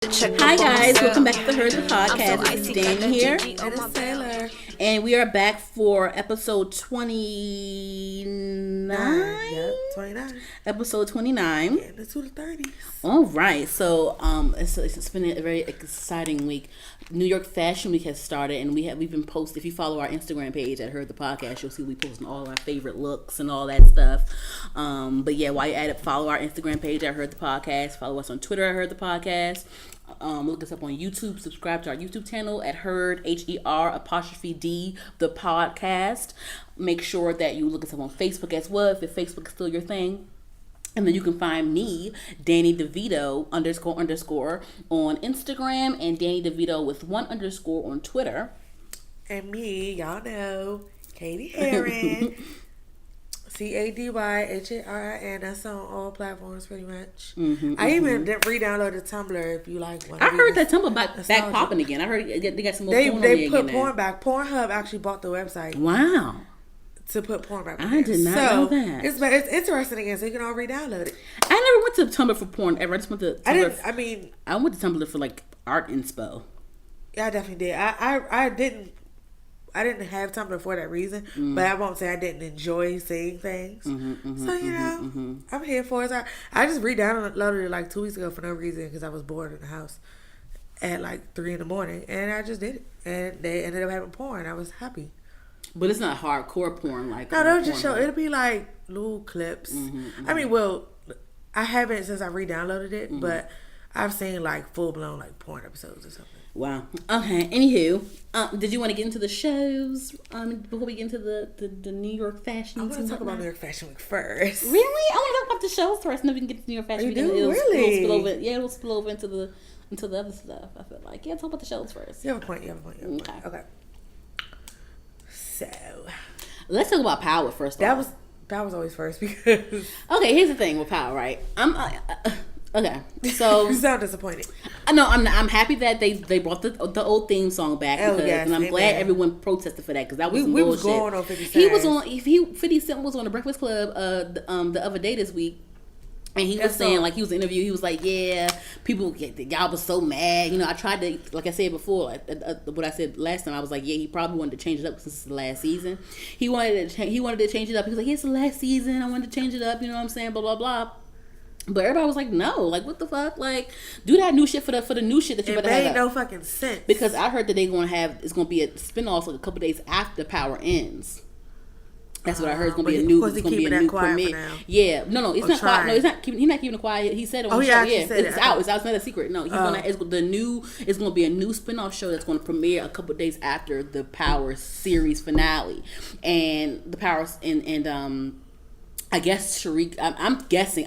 Hi guys, welcome back to the Heard the Podcast. This is Dan here. And it's Taylor. And we are back for episode 29. Yep, 29. Episode 29. Getting into the 30s. All right, so it's been a very exciting week. New York Fashion Week has started, and we've been posting. If you follow our Instagram page at Heard the Podcast, you'll see we posting all our favorite looks and all that stuff. But yeah, while you're at it, follow our Instagram page at Heard the Podcast. Follow us on Twitter at Heard the Podcast. Look us up on YouTube. Subscribe to our YouTube channel at Heard HER''D the podcast. Make sure that you look us up on Facebook as well if Facebook is still your thing. And then you can find me, Dani DeVito __ on Instagram, and Dani DeVito with 1 _ on Twitter. And me, y'all know, Katie Heron. CADYHARIN. That's on all platforms pretty much. I even re-downloaded Tumblr if you like. I heard that Tumblr back popping again. I heard they got some more porn. They put porn back. Pornhub actually bought the website. Wow. To put porn back. I did not know that. It's interesting again, so you can all re-download it. I never went to Tumblr for porn ever. I just went to Tumblr. I went to Tumblr for like art inspo. Yeah, I definitely did. I didn't have Tumblr for that reason, but I won't say I didn't enjoy seeing things. I'm here for it. I just re-downloaded it like 2 weeks ago for no reason because I was bored in the house at like 3 a.m, and I just did it, and they ended up having porn. I was happy. But it's not hardcore porn like. No, they'll just show. It'll be like little clips. I mean, well, I haven't since I re-downloaded it, but I've seen like full blown like porn episodes or something. Wow. Okay. Anywho, did you want to get into the shows before we get into the New York Fashion Week? I want to talk about New York Fashion Week first. Really? I want to talk about the shows first, and then we can get to New York Fashion Week. Really? It'll spill over into the other stuff. I feel like talk about the shows first. You have a point. Okay. So let's talk about Power first. That was always first because. Okay, here's the thing with Power, right? Okay, so you sound disappointed. No, I'm happy that they brought the old theme song back and I'm glad everyone protested for that because that was some bullshit. Was going on 50 Cent. 50 Cent was on the Breakfast Club the other day this week. And he was saying, like, he was interviewed, he was like, yeah, people, y'all was so mad. You know, I tried to, like I said before, what I said last time, I was like, yeah, he probably wanted to change it up since it's the last season. He wanted to change it up. He was like, yeah, it's the last season. I wanted to change it up. You know what I'm saying? Blah, blah, blah. But everybody was like, no, like, what the fuck? Like, do that new shit for the new shit that you better have. It made no fucking sense. Because I heard that it's going to be a spinoff like a couple days after Power ends. That's what I heard. It's gonna be a new premiere. Yeah, no, it's not quiet. No, it's not. He's not keeping it quiet. He said it on the show. Yeah, it's out. It's not a secret. No, he's gonna. It's gonna be a new spinoff show that's gonna premiere a couple of days after the Power series finale, and the Powers and I guess Tariq. I'm guessing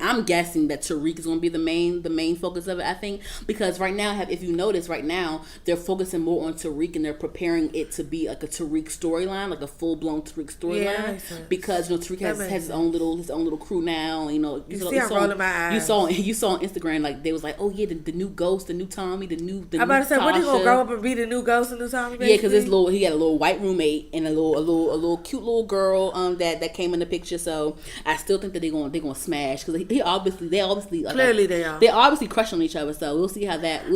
that Tariq is going to be the main focus of it. I think because right now, if you notice, right now they're focusing more on Tariq and they're preparing it to be like a Tariq storyline, like a full blown Tariq storyline. Yeah, because Tariq has his own little crew now. You know, you see, I'm rolling my eyes. You saw on Instagram like they was like, oh yeah, the new Ghost, the new Tommy, the new. I'm about to say, when he gonna grow up and be the new Ghost and new Tommy? Basically? Yeah, because he got a little white roommate and a little cute little girl that came in the picture. So I still think that they're gonna smash because they obviously clearly they are. They're obviously crushing on each other. So we'll see how that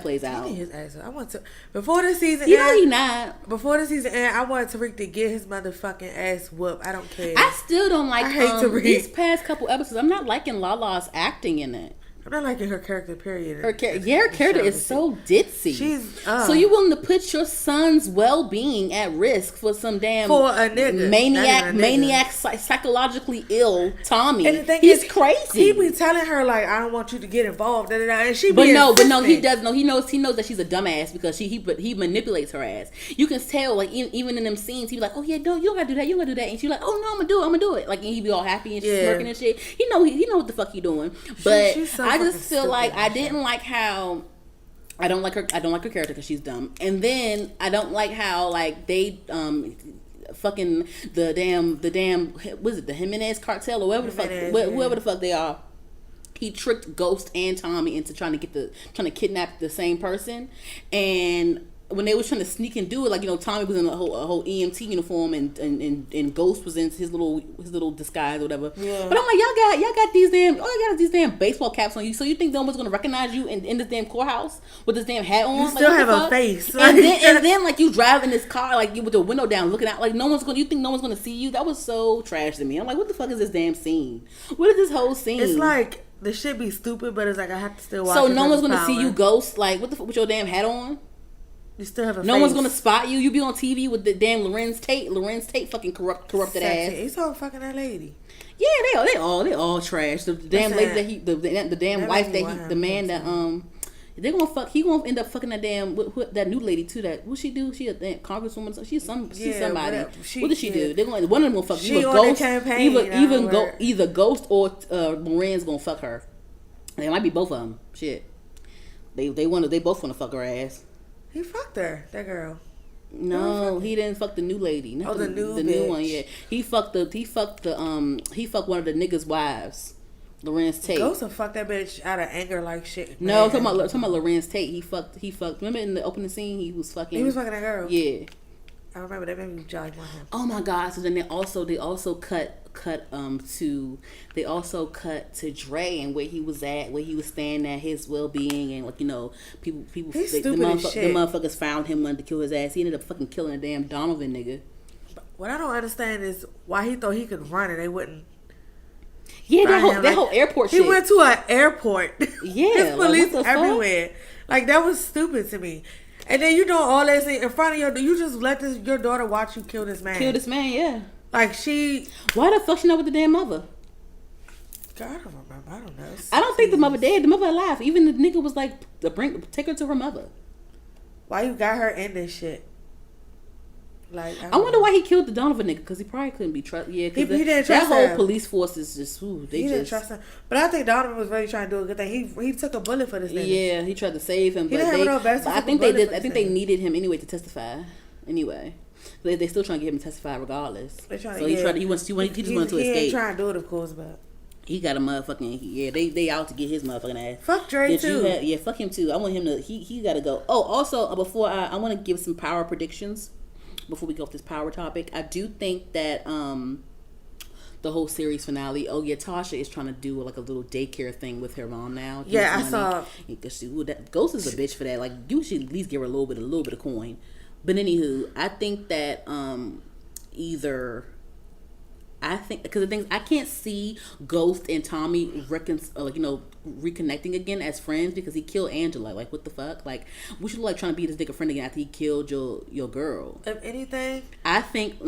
plays out. His ass. I want to before the season. You know he not. Before the season end, I want Tariq to get his motherfucking ass whooped. I don't care. I still don't like. I hate Tariq. These past couple episodes. I'm not liking Lala's acting in it. I'm not liking her character, period. Her character is so ditzy. She's so you willing to put your son's well-being at risk for some damn for a nigga maniac, psychologically ill Tommy? And the thing he's is, crazy. He be telling her like, I don't want you to get involved, and she. But no, he does know. He knows that she's a dumbass because he manipulates her ass. You can tell, like even in them scenes, he be like, oh yeah, no, you don't gotta do that, you don't gotta do that, and she's like, oh no, I'm gonna do it. Like, and he be all happy and she's smirking and shit. He know what the fuck he doing, but she's so I just feel like I didn't like how I don't like her character because she's dumb, and then I don't like how like they fucking the damn what is it, the Jimenez cartel or whoever the fuck they are. He tricked Ghost and Tommy into trying to kidnap the same person, and when they was trying to sneak and do it, like, you know, Tommy was in a whole EMT uniform and Ghost was in his little disguise or whatever. Yeah. But I'm like, y'all got these damn baseball caps on you. So you think no one's gonna recognize you in this damn courthouse with this damn hat on? You still have a face. And then like you drive in this car like you with the window down looking out like you think no one's gonna see you? That was so trash to me. I'm like, what the fuck is this damn scene? What is this whole scene? It's like the shit be stupid, but it's like I have to still watch. So no one's gonna see you, Ghost. Like, what the fuck with your damn hat on? You still have a no face. One's gonna spot you. You be on TV with the damn Lorenz Tate fucking corrupted ass. He's all fucking that lady. Yeah, they all trash. The damn lady that the damn wife that the man that they're gonna fuck. He gonna end up fucking that damn that new lady too. That what she do? She a damn congresswoman. She's somebody. What does she do? They're gonna one of them gonna fuck. She on the campaign. Either Ghost or Lorenz gonna fuck her. They might be both of them. Shit. They both wanna fuck her ass. He fucked her, that girl. No, he didn't fuck the new lady. Not the new one. Yeah, he fucked one of the niggas' wives, Lorenz Tate. Ghost will fuck that bitch out of anger like shit. No, I'm talking about Lorenz Tate. He fucked. Remember in the opening scene, he was fucking that girl. Yeah, I remember that made me jolly on him. Oh my god! So then they also cut to Dre and where he was staying at, his well-being, and like, you know, people the motherfuckers found him, wanted to kill his ass. He ended up fucking killing a damn Donovan nigga. What I don't understand is why he thought he could run and they wouldn't. Yeah, that whole airport shit. He went to an airport. Yeah, there's police everywhere. Like, that was stupid to me. And then you doing all that in front of you just let your daughter watch you kill this man. Yeah. Like, why the fuck she not with the damn mother? God, I don't remember. I don't know. I don't think the mother dead. The mother alive. Even the nigga was like, take her to her mother. Why you got her in this shit? Like, I wonder why he killed the Donovan nigga, because he probably couldn't be trusted. Yeah, because he didn't trust that whole him. Police force is just didn't trust him. But I think Donovan was really trying to do a good thing. He took a bullet for this nigga. Yeah, he tried to save him. He didn't have no vest. I think they did. I think they needed him anyway to testify. Anyway, they still trying to get him to testify regardless. He just wanted to escape. He ain't trying to do it, of course, but he got a motherfucking they out to get his motherfucking ass. Fuck Dre too. Fuck him too. I want him to. He got to go. Oh, also before I want to give some power predictions. Before we go off this power topic, I do think that the whole series finale. Oh yeah, Tasha is trying to do like a little daycare thing with her mom now. Yeah, I saw. Because Ghost is a bitch for that. Like, you should at least give her a little bit of coin. But anywho, I think that because the things I can't see Ghost and Tommy reconnecting again as friends, because he killed Angela. Like, what the fuck? Like, we should like trying to be this nigga friend again after he killed your girl. If anything, I think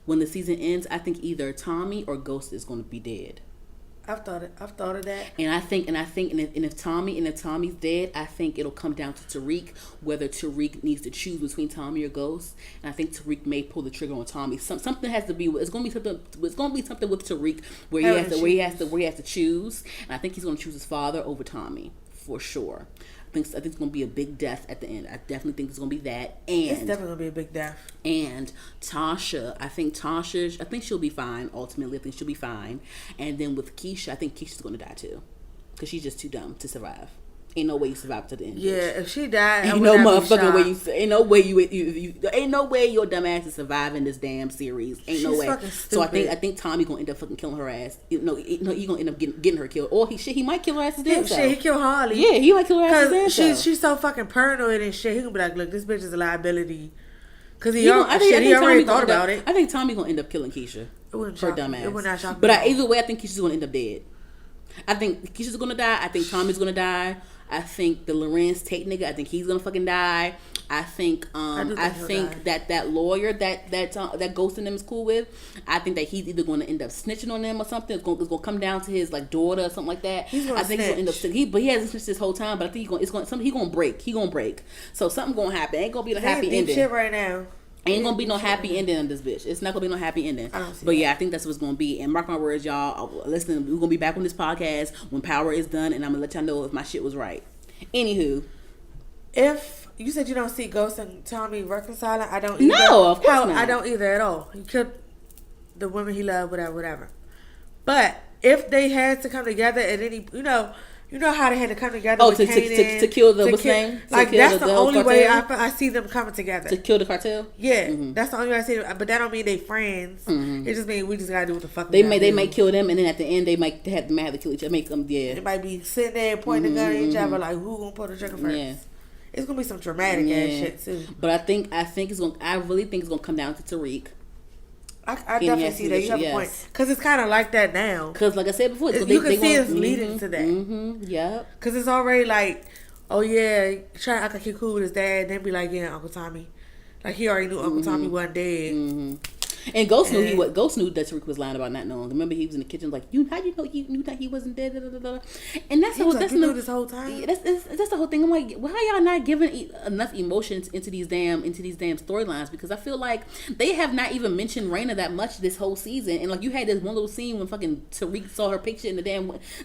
when the season ends, I think either Tommy or Ghost is going to be dead. I've thought of that. And if Tommy's dead, I think it'll come down to Tariq, whether Tariq needs to choose between Tommy or Ghost. And I think Tariq may pull the trigger on Tommy. Something has to be. It's gonna be something with Tariq where he has to choose. And I think he's gonna choose his father over Tommy for sure. I think it's going to be a big death at the end. I definitely think it's going to be that. And it's definitely going to be a big death. And Tasha, I think she'll be fine. Ultimately, I think she'll be fine. And then with Keisha, I think Keisha's going to die too, because she's just too dumb to survive. Ain't no way you survive to the end. Yeah, if she died, ain't no motherfucking way ain't no way ain't no way your dumb ass is surviving this damn series. Ain't no way. So I think Tommy gonna end up fucking killing her ass. He gonna end up getting her killed, or he might kill her ass damn self. Shit, he killed Harley. Yeah, he might kill her ass damn self. She's so fucking paranoid and shit. He gonna be like, look, this bitch is a liability. Because he already thought about it. I think Tommy gonna end up killing Keisha. Her dumb ass. It would not shock me. But either way, I think Keisha's gonna end up dead. I think Keisha's gonna die. I think Tommy's gonna die. I think the Lorenz Tate nigga, I think he's gonna fucking die. I think that lawyer that Ghost and them is cool with, I think that he's either gonna end up snitching on them or something. It's gonna come down to his like daughter or something like that. He's gonna he's gonna end up but he hasn't snitched this whole time. But I think he's gonna break. So something gonna happen. Ain't gonna be the happy ending. Shit right now. Ain't gonna be no happy ending on this bitch. It's not gonna be no happy ending. Yeah, I think that's what it's gonna be. And mark my words, y'all. Listen, we're gonna be back on this podcast when Power is done, and I'm gonna let y'all know if my shit was right. Anywho, if you said you don't see Ghost and Tommy reconciling, I don't either. No, of course not. I don't either at all. He killed the women he loved, whatever. But if they had to come together and any, You know how they had to come together. Oh, to kill the what's name? Like that's the only way I see them coming together to kill the cartel. Yeah, that's the only way I see them. But that don't mean they friends. It just means we just gotta do what the fuck. They may kill them, and then at the end they might have to kill each other. Make them They might be sitting there pointing the gun at each other like who gonna pull the trigger first. Yeah. It's gonna be some dramatic ass shit too. But I think it's gonna. I really think it's gonna come down to Tariq. I definitely see that. You have a point. Because it's kind of like that now. Because like I said before, you can see it's leading to that. Yeah. Because it's already like, oh yeah, try to act like he cool with his dad, and then be like, yeah, Uncle Tommy. Like he already knew Uncle Tommy wasn't dead. And Ghost knew Ghost knew that Tariq was lying about not knowing. Remember, he was in the kitchen like, how you know you knew that he wasn't dead? Da, da, da, da. And that's you knew this whole time. That's the whole thing. I'm like, why are y'all not giving enough emotions into these damn storylines? Because I feel like they have not even mentioned Raina that much this whole season. And like you had this one little scene when fucking Tariq saw her picture in the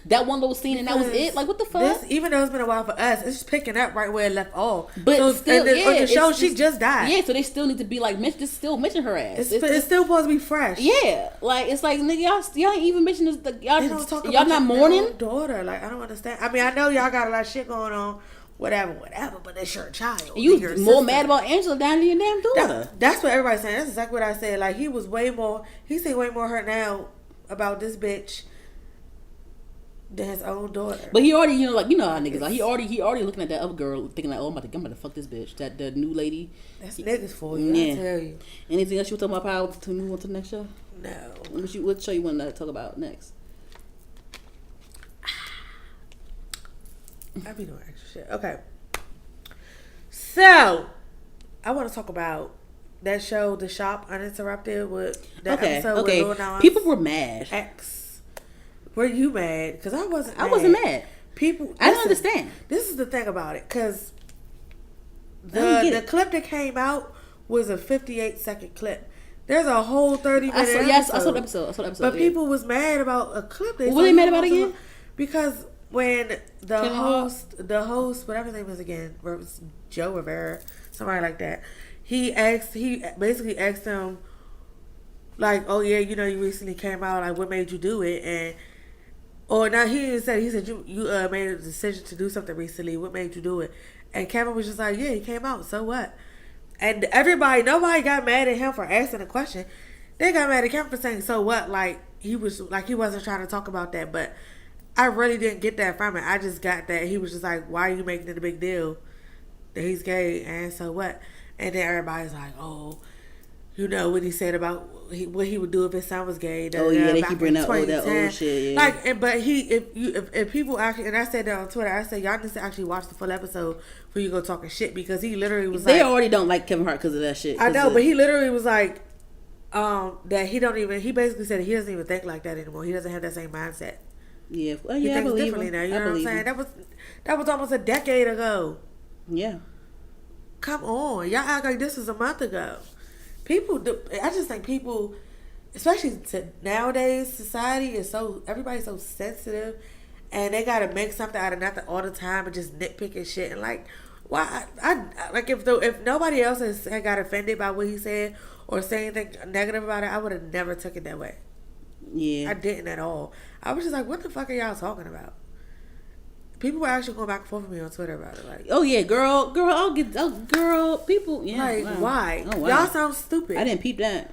that one little scene, and that was it. Like what the fuck? Even though it's been a while for us, it's just picking up right where it left off. But so, still, on the show, she just died. Yeah, so they still need to be like, just still mention her ass. It's still supposed to be fresh. Yeah, like it's like nigga, y'all ain't even mention this. Y'all not mourning daughter. Like I don't understand. I mean, I know y'all got a lot of shit going on, whatever. But it's your child. You more mad about Angela than your damn daughter. That's what everybody's saying. That's exactly what I said. Like he was way more. He said way more hurt now about this bitch than his own daughter. But he already, how niggas like he already looking at that other girl, thinking like, oh, I'm about to fuck this bitch. That the new lady. That's niggas for you. Yeah. I tell you. Anything else you want to talk about to move on to the next show? No. What show you want to talk about next? I be doing extra shit. Okay. So, I want to talk about that show, The Shop Uninterrupted, with that episode with Lil Nas. People were mad. Were you mad? Because I wasn't mad. I wasn't mad. I don't understand. This is the thing about it. Because the clip that came out was a 58-second clip. There's a whole 30-minute episode. Yes, I saw the episode. But people was mad about a clip. What were they mad about again? Because when the host, whatever his name is again, Joe Rivera, somebody like that, he basically asked him, like, oh yeah, you recently came out, like, what made you do it? And he didn't say, he said you made a decision to do something recently. What made you do it? And Cameron was just like, yeah, he came out. So what? And nobody got mad at him for asking a question. They got mad at Cameron for saying, so what? Like, he wasn't trying to talk about that. But I really didn't get that from it. I just got that he was just like, why are you making it a big deal that he's gay? And so what? And then everybody's like, oh, what he said about what he would do if his son was gay. They keep bringing up that old shit. Yeah. Like, but if people actually, and I said that on Twitter, I said y'all need to actually watch the full episode before you go talking shit, because he literally was they already don't like Kevin Hart because of that shit. I know, but he literally was like, that he basically said he doesn't even think like that anymore. He doesn't have that same mindset. Yeah, well, he thinks believe differently him. now. You know what I'm saying? That was almost a decade ago. Yeah. Come on, y'all act like this was a month ago. I just think people, especially nowadays, society is everybody's so sensitive, and they gotta make something out of nothing all the time and just nitpick and shit. And like, why? I like if nobody else had got offended by what he said or say anything negative about it, I would have never took it that way. Yeah, I didn't at all. I was just like, what the fuck are y'all talking about? People were actually going back and forth with me on Twitter about it. Like, oh yeah, girl, people, yeah. Like, wow. Why? Oh, wow. Y'all sound stupid. I didn't peep that.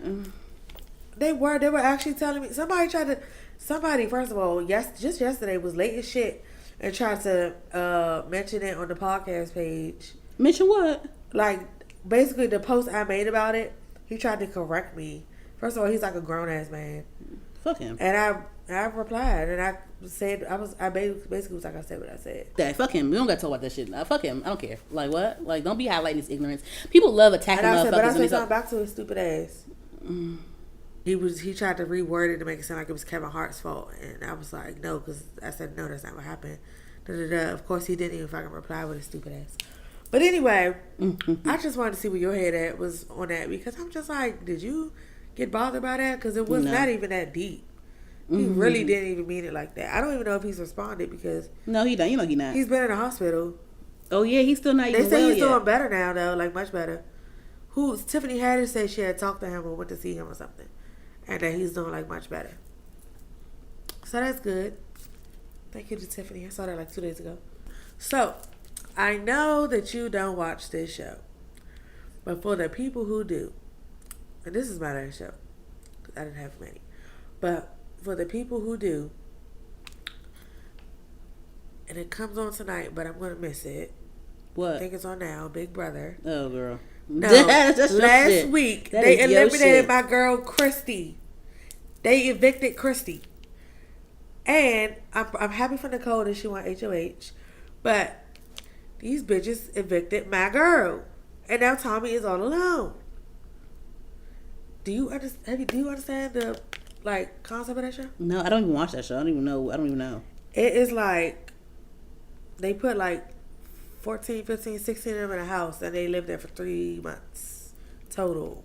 They were actually telling me. Somebody, first of all, just yesterday was late as shit and tried to mention it on the podcast page. Mention what? Like, basically the post I made about it, he tried to correct me. First of all, he's like a grown ass man. Fuck him. And I replied, and I said, I basically was like, I said what I said. Yeah, fuck him. We don't got to talk about that shit. Fuck him. I don't care. Like, what? Like, don't be highlighting this ignorance. People love attacking motherfuckers. But I said something back to his stupid ass. He tried to reword it to make it sound like it was Kevin Hart's fault. And I was like, no, because I said, no, that's not what happened. Of course, he didn't even fucking reply with his stupid ass. But anyway, I just wanted to see where your head at was on that, because I'm just like, did you get bothered by that? Because it was not even that deep. He really didn't even mean it like that. I don't even know if he's responded, because no, he don't. You know he not. He's been in the hospital. Oh yeah, he's still not. They say he's doing better now, though, like much better. Tiffany Haddish said she had talked to him or went to see him or something, and that he's doing like much better. So that's good. Thank you to Tiffany. I saw that like 2 days ago. So, I know that you don't watch this show. But for the people who do, and this is my last show, because I didn't have many. But for the people who do, and it comes on tonight, but I'm going to miss it. What? I think it's on now, Big Brother. Oh, girl. No, last week, they eliminated my girl, Christy. They evicted Christy. And I'm happy for Nicole that she won HOH. But these bitches evicted my girl. And now Tommy is all alone. Do you understand the concept of that show? No, I don't even watch that show. I don't even know. It is like they put 14, 15, 16 of them in a house and they lived there for 3 months total.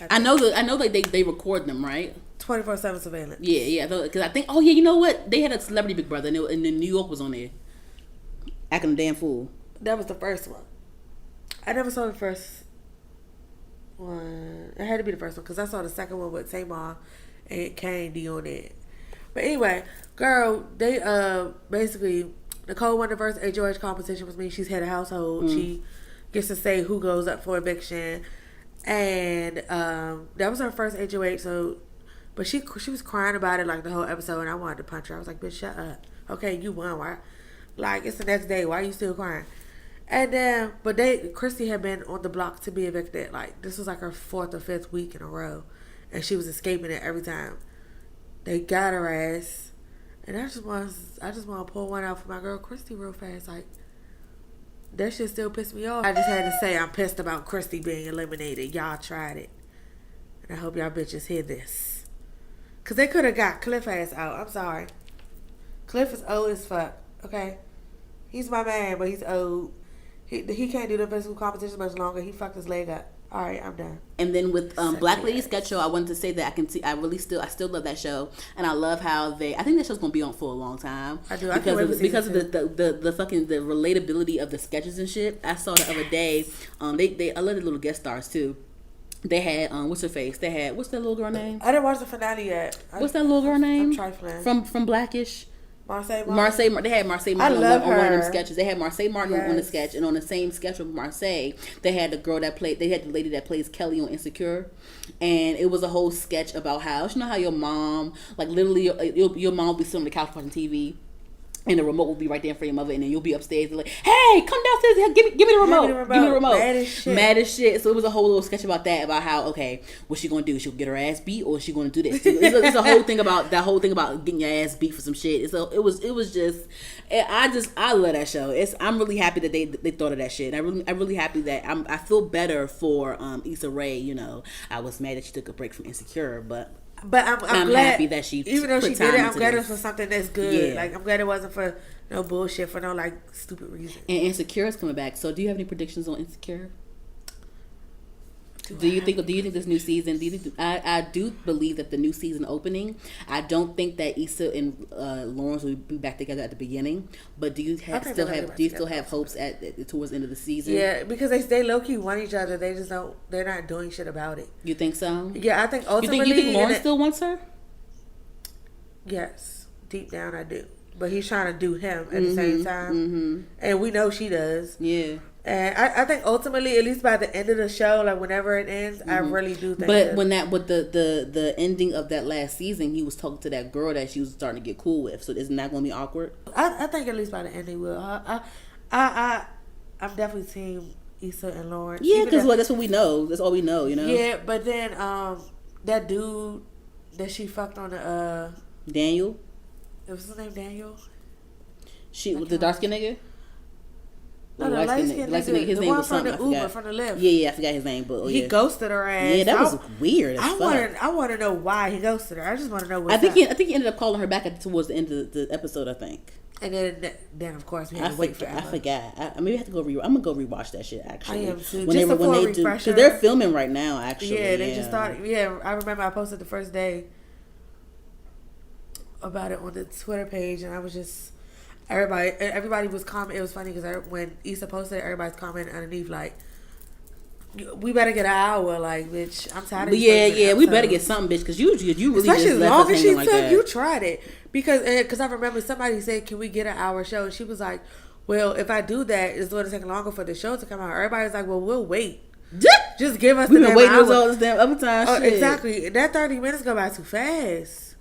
I know that they record them, right? 24/7 surveillance. Yeah. Because I think, you know what? They had a celebrity Big Brother and then New York was on there. Acting a damn fool. That was the first one. I never saw the first one. It had to be the first one because I saw the second one with Tamar and Candy on it. But anyway, girl, they basically Nicole won the first HOH competition with me. She's head of household. She gets to say who goes up for eviction, and that was her first HOH. So, but she was crying about it the whole episode, and I wanted to punch her. I was like, "Bitch, shut up. Okay, you won. Why? It's the next day. Why are you still crying?" And then, but Christy had been on the block to be evicted. This was her 4th or 5th week in a row, and she was escaping it every time. They got her ass, and I just want to pull one out for my girl Christy real fast. That shit still pissed me off. I just had to say I'm pissed about Christy being eliminated. Y'all tried it, and I hope y'all bitches hear this, cause they could have got Cliff ass out. I'm sorry, Cliff is old as fuck. Okay, he's my man, but he's old. He can't do the physical competition much longer. He fucked his leg up. All right, I'm done. And then with Black Lady Sketch Show, I wanted to say that I still love that show, and I love how I think that show's gonna be on for a long time. I do. Because of the fucking the relatability of the sketches and shit. I saw the other day. I love the little guest stars too. They had what's her face? They had what's that little girl name? I didn't watch the finale yet. What's that little girl name? I'm trifling. From Blackish. Marseille Martin. They had Marseille Martin on one of them sketches. They had Marseille Martin on the sketch, and on the same sketch with Marseille, they had the lady that plays Kelly on Insecure, and it was a whole sketch about how how your mom, literally your mom will be sitting on the couch watching TV. And the remote will be right there for your mother, and then you'll be upstairs and hey, come downstairs, give me the remote. Give me the remote. Mad as shit. So it was a whole little sketch about that, about how, what's she gonna do? She'll get her ass beat, or is she gonna do this? It's a whole thing about getting your ass beat for some shit. So it was just, I love that show. I'm really happy that they thought of that shit. I'm really happy that I feel better for Issa Rae. I was mad that she took a break from Insecure, but I'm glad, happy that she, even though she did it, I'm glad it was for something that's good. Yeah. I'm glad it wasn't for no bullshit, for no stupid reason. And Insecure is coming back. So do you have any predictions on Insecure? Do you think this new season? I do believe that the new season opening. I don't think that Issa and Lawrence will be back together at the beginning. But do you still have hopes towards the end of the season? Yeah, because they low key want each other. They just don't. They're not doing shit about it. You think so? Yeah, I think ultimately. You think Lawrence still wants her? Yes, deep down I do. But he's trying to do him at the same time, and we know she does. Yeah. And I think ultimately, at least by the end of the show, whenever it ends, I really do think. But with the ending of that last season, he was talking to that girl that she was starting to get cool with. So isn't that going to be awkward? I think at least by the end he will. I'm definitely team Issa and Lawrence. Yeah, because that's what we know. That's all we know. Yeah, but then that dude that she fucked on the Daniel. Was his name Daniel? The dark skinned nigga. No, the light skinned nigga. His name was something. From the Uber, from the lift. Yeah, I forgot his name, but he ghosted her ass. Yeah, that was weird. I want to know why he ghosted her. I just want to know what. I think he ended up calling her back towards the end of the episode. I think. And then of course we had to wait forever. I forgot. I maybe have to go I'm gonna go rewatch that shit actually. I am too. When they do, because they're filming right now. Actually, yeah, they just started. Yeah, I remember I posted the first day about it on the Twitter page, and I was just. Everybody was commenting. It was funny because when Issa posted it, everybody's commenting underneath we better get an hour, like, bitch. I'm tired of we better get something, bitch, because you really especially just as long as she took, you tried it. Because I remember somebody said, can we get an hour show? And she was like, well, if I do that, it's going to take longer for the show to come out. Everybody's like, well, we'll wait. Just give us the damn hour. We've been waiting all this damn other time. Oh, shit. Exactly. That 30 minutes go by too fast.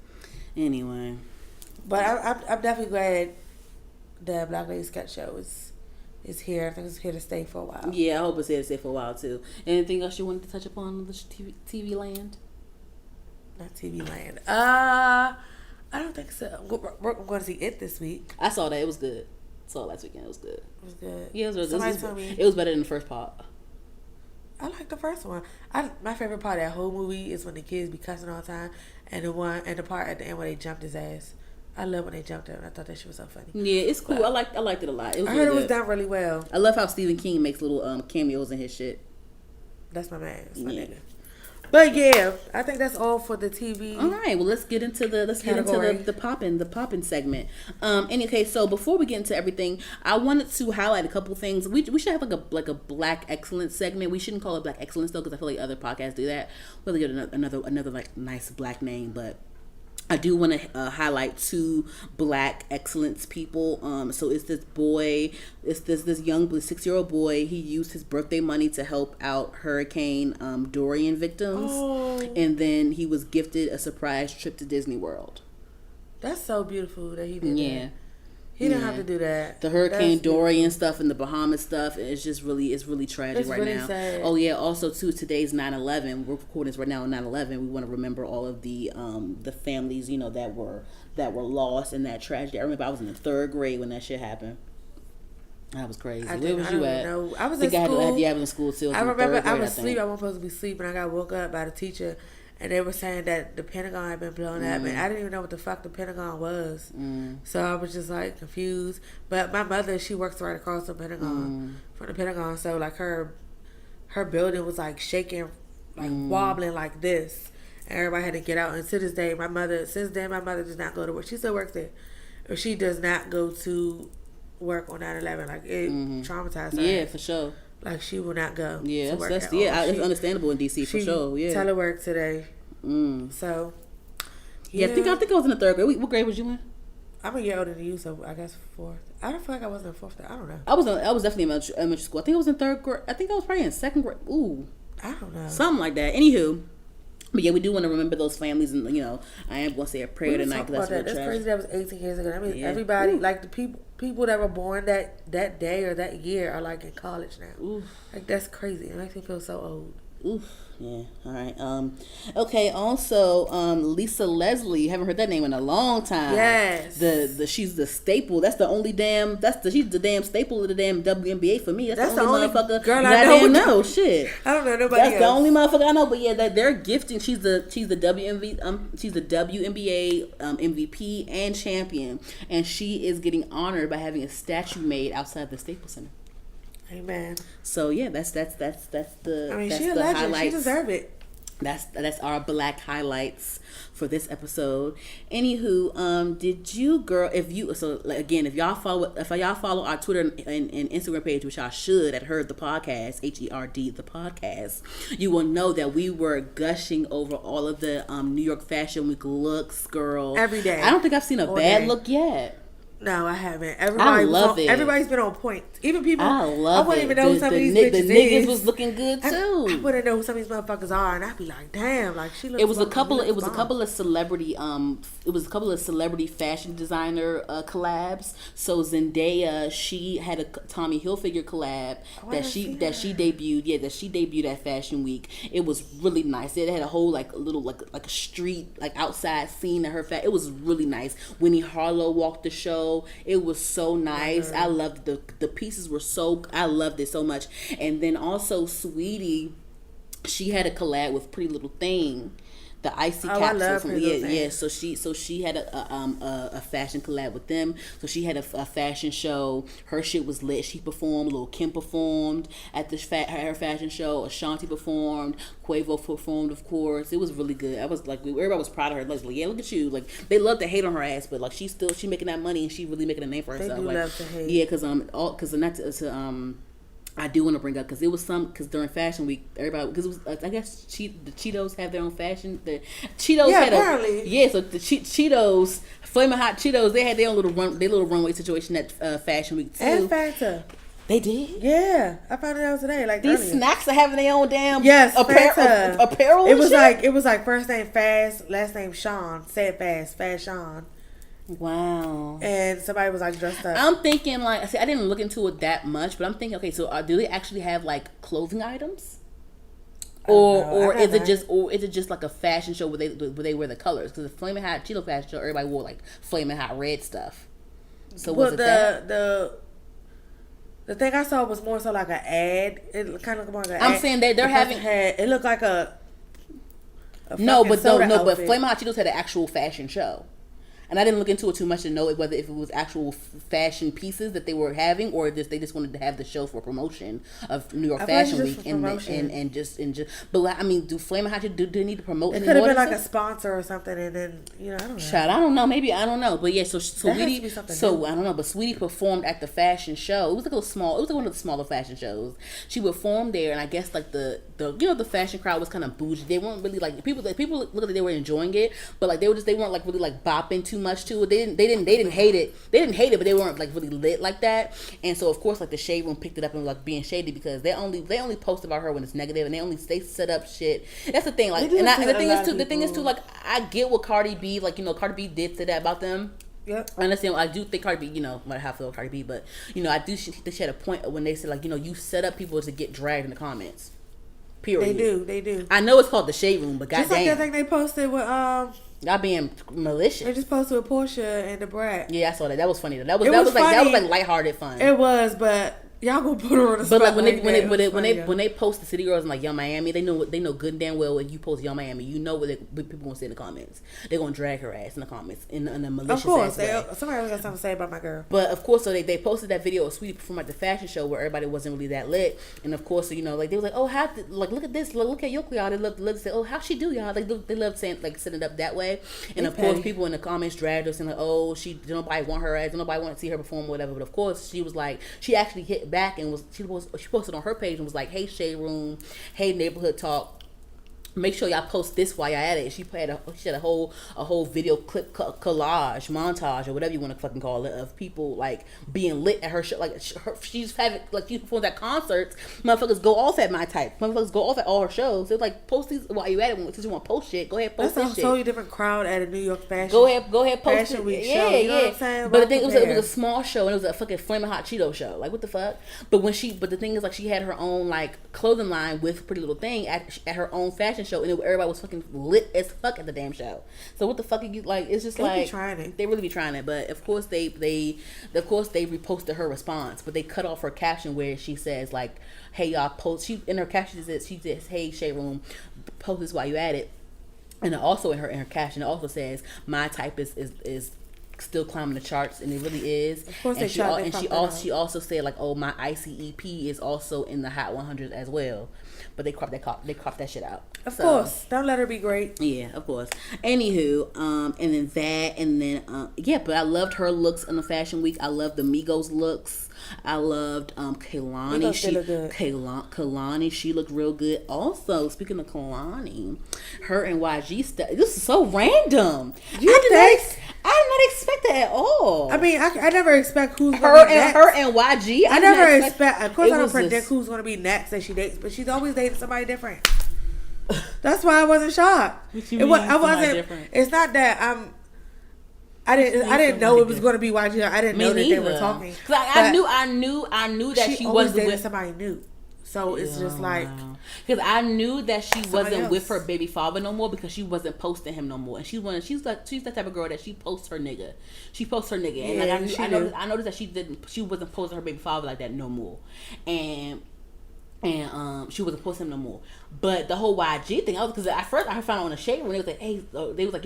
Anyway. But I'm definitely glad the Black Lady Sketch Show is here. I think it's here to stay for a while. Yeah, I hope it's here to stay for a while too. Anything else you wanted to touch upon in the TV land? Not TV land. I don't think so. We're going to see It this week. I saw that. It was good. Saw it last weekend. It was good. It was good. Yeah, it was better than the first part. I like the first one. My favorite part of that whole movie is when the kids be cussing all the time, and the part at the end where they jumped his ass. I love when they jumped him. I thought that shit was so funny. Yeah, it's cool. But I liked it a lot. I heard it was done really well. I love how Stephen King makes little cameos in his shit. That's my man. That's my nigga. But yeah, I think that's all for the TV. All right, well let's get into the poppin' segment. Okay, so before we get into everything, I wanted to highlight a couple things. We should have like a Black Excellence segment. We shouldn't call it Black Excellence though, because I feel like other podcasts do that. We'll get another like nice Black name, but I do want to highlight two Black excellence people. So it's this boy, this young 6-year-old boy. He used his birthday money to help out Hurricane Dorian victims, and then he was gifted a surprise trip to Disney World. That's so beautiful that he did that. He didn't have to do that. The Hurricane Dorian stuff and the Bahamas stuff, it's really tragic right now. Sad. Oh yeah, also too, today's 9/11. We're recording this right now on 9/11. We want to remember all of the families, that were lost in that tragedy. I remember I was in the 3rd grade when that shit happened. That was crazy. Where was you at? I was in school. I was in school too. I remember I was asleep. I wasn't supposed to be sleeping. I got woke up by the teacher. And they were saying that the Pentagon had been blown up, and I didn't even know what the fuck the Pentagon was. So I was just like confused. But my mother, she works right across the Pentagon, from the Pentagon. So like her building was like shaking, like wobbling like this, and everybody had to get out. And to this day, my mother does not go to work. She still works there, but she does not go to work on 9/11. Like it traumatized her. Yeah, for sure. Like she will not go. Yeah, it's understandable in DC for sure. Yeah, telework today. So yeah, I think I was in the 3rd grade. What grade was you in? I'm a year older than you, so I guess 4th. I don't feel like I wasn't in 4th. I don't know. I was definitely in elementary school. I think I was in 3rd grade. I think I was probably in 2nd grade. Ooh, I don't know. Something like that. Anywho. But yeah, we do want to remember those families, and I am going to say a prayer tonight. That's crazy. That was 18 years ago. I mean, everybody, like the people that were born that day or that year are like in college now. Oof. Like that's crazy. It makes me feel so old. Oof. Yeah. All right. Okay. Also, Lisa Leslie. Haven't heard that name in a long time. Yes. She's the staple. That's the only damn. She's the damn staple of the damn WNBA for me. That's the only motherfucker girl I know. Shit. I don't know nobody else. That's the only motherfucker I know. But yeah, that they're gifting. She's the WNBA she's the WNBA MVP and champion, and she is getting honored by having a statue made outside the Staples Center. Amen. So yeah, that's the. I mean, that's she's a legend. Highlights. She deserves it. That's our Black highlights for this episode. Anywho, did you girl? If y'all follow our Twitter and Instagram page, which I should at Heard the Podcast, HERD the podcast, you will know that we were gushing over all of the New York Fashion Week looks, girl. Every day. I don't think I've seen a bad look yet. No, I haven't. I love it. Everybody's been on point. Even people. I love it. I wouldn't even know who some of these bitches the niggas was looking good too. I wouldn't know who some of these motherfuckers are, and I'd be like, damn, like she looks. It was a couple of celebrity. It was a couple of celebrity fashion designer collabs. So Zendaya, she had a Tommy Hilfiger collab that she debuted. Yeah, that she debuted at Fashion Week. It was really nice. It had a whole like a street like outside scene at her it was really nice. Winnie Harlow walked the show. It was so nice. I loved the pieces were so. I loved it so much. And then also Sweetie, she had a collab with Pretty Little Thing, the icy capsule from yeah. So she had a fashion collab with them. So she had a fashion show. Her shit was lit. She performed. Lil' Kim performed at her fashion show. Ashanti performed. Quavo performed, of course. It was really good. I was like, everybody was proud of her. Like, yeah, look at you. Like, they love to hate on her ass, but like, she making that money and she really making a name for herself. They do like, love to hate. Yeah, because I do want to bring up because it was because during Fashion Week, everybody, because it was, I guess the Cheetos have their own fashion. The Cheetos had apparently. So the Cheetos, Flamin' Hot Cheetos, they had their own little runway situation at Fashion Week too. And Fanta. They did? Yeah, I found it out today. Like these earlier. snacks are having their own damn Fanta. Apparel. It was like first name Fast, last name Sean. Say it fast Sean. Wow. And somebody was like dressed up. I'm thinking like, I didn't look into it that much, but I'm thinking, okay, so do they actually have like clothing items, or is it just like a fashion show where they wear the colors? Because the Flamin' Hot Cheeto fashion show, everybody wore like Flamin' Hot red stuff. So was it that? The thing I saw was more so like an ad. It kind of looked more like an ad. I'm saying they're having. It looked like a but Flamin' Hot Cheetos had an actual fashion show. And I didn't look into it too much to know whether if it was actual fashion pieces that they were having, or if they just wanted to have the show for promotion of New York Fashion Week and just. But I mean, do Flamin' Hot Cheetos do they need to promote? It could have been like a sponsor or something, and then I don't know. Child, I don't know. Maybe I don't know. But yeah, so Sweetie. So I don't know. But Sweetie performed at the fashion show. It was like it was like one of the smaller fashion shows. She performed there, and I guess like the fashion crowd was kind of bougie. They weren't really like people looked like they were enjoying it, but like they weren't like really like bopping too much to it. They didn't hate it. They didn't hate it, but they weren't like really lit like that. And so of course like the Shade Room picked it up and like being shady because they only post about her when it's negative, and they set up shit. That's the thing. Like and the thing is too like I get what Cardi B Cardi B did say that about them. Yep. I understand. I do think Cardi B, what I feel Cardi B, but I do. She had a point when they said like you set up people to get dragged in the comments. Period. They do. I know it's called the Shade Room, but goddamn. Just like that thing they posted with y'all being malicious. They just posted with Portia and the Brat. Yeah, I saw that. That was funny. That was like lighthearted fun. It was, but y'all gonna put her on the spot. But like when they post the City Girls and like Young Miami, they know good and damn well when you post Young Miami, what people gonna say in the comments. They're gonna drag her ass in the comments in a malicious ass way. Somebody got something to say about my girl. But of course, so they posted that video of Sweetie performing at the fashion show where everybody wasn't really that lit, and of course, like they were like, oh, look at this, look at Yoko, y'all. They love to say, oh, how she do, y'all. Like they love saying like setting it up that way, and of course, people in the comments dragged her saying like, oh, nobody want her ass, nobody want to see her perform or whatever. But of course, she was like, she actually hit back and she posted on her page and was like, hey Shade Room, hey Neighborhood Talk, make sure y'all post this while y'all at it. She had a whole video clip collage montage or whatever you want to fucking call it of people like being lit at her show. Like she's having like she performs at concerts. Motherfuckers go off at my type. Motherfuckers go off at all her shows. They're like, post these while you at it. Since you want to post shit, go ahead post this shit. That's a totally different crowd at a New York fashion. Go ahead post Fashion it. Week show. You know what I'm saying? But the thing it was a small show and it was a fucking Flamin' Hot Cheeto show. Like what the fuck? But the thing is like she had her own like clothing line with Pretty Little Thing at her own fashion show, and everybody was fucking lit as fuck at the damn show. So what the fuck are you like? It's just they be trying it. They really be trying it. But of course they reposted her response, but they cut off her caption where she says like, "Hey y'all, post." She in her caption she says, "Hey Shade Room, post this while you at it." And also in her caption it also says, "My type is still climbing the charts," and it really is. Of course, she also said like, "Oh, my ICEP is also in the Hot 100 as well." But they cropped that shit out. Of course, don't let her be great. Yeah, of course. Anywho, and then that, and then but I loved her looks in the Fashion Week. I loved the Migos looks. I loved Kehlani. Kehlani, she looked real good. Also, speaking of Kehlani, her and YG stuff. This is so random. I did not expect that at all. I mean, I never expect who's her and YG. I never expect. Of course, I don't predict who's going to be next that she dates, but she's always dating somebody different. That's why I wasn't shocked. I wasn't. Different? It's not that I didn't know it was going to be YG. I didn't know that they were talking. I knew that she was with somebody new. So it's just like, because I knew that she wasn't with her baby father no more because she wasn't posting him no more, and she's that type of girl that she posts her nigga. And like I noticed that she wasn't posting her baby father like that no more, and she wasn't posting him no more. But the whole YG thing, because at first I found out on a Shade Room, they was like, hey, they was like,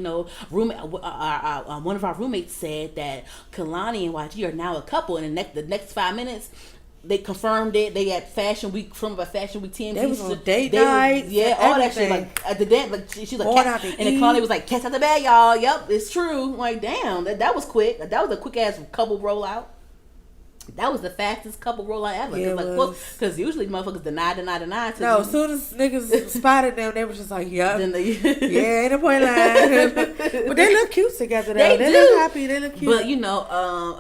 roommate, one of our roommates said that Kehlani and YG are now a couple, and the next 5 minutes. They confirmed it. They had Fashion Week from about Fashion Week TMZ. They was on date nights. Yeah, all that shit. Like at the dance, like she's like, and then Kehlani was like, "Cats out the bag, y'all." Yep, it's true. Like, damn, that was quick. That was a quick ass couple rollout. that was the fastest couple rollout ever. Yeah, because usually motherfuckers deny. No, as soon as niggas spotted them, they was just like, yup. Yeah, ain't no point lying. But they look cute together, though. They look happy. They look cute. But, you know,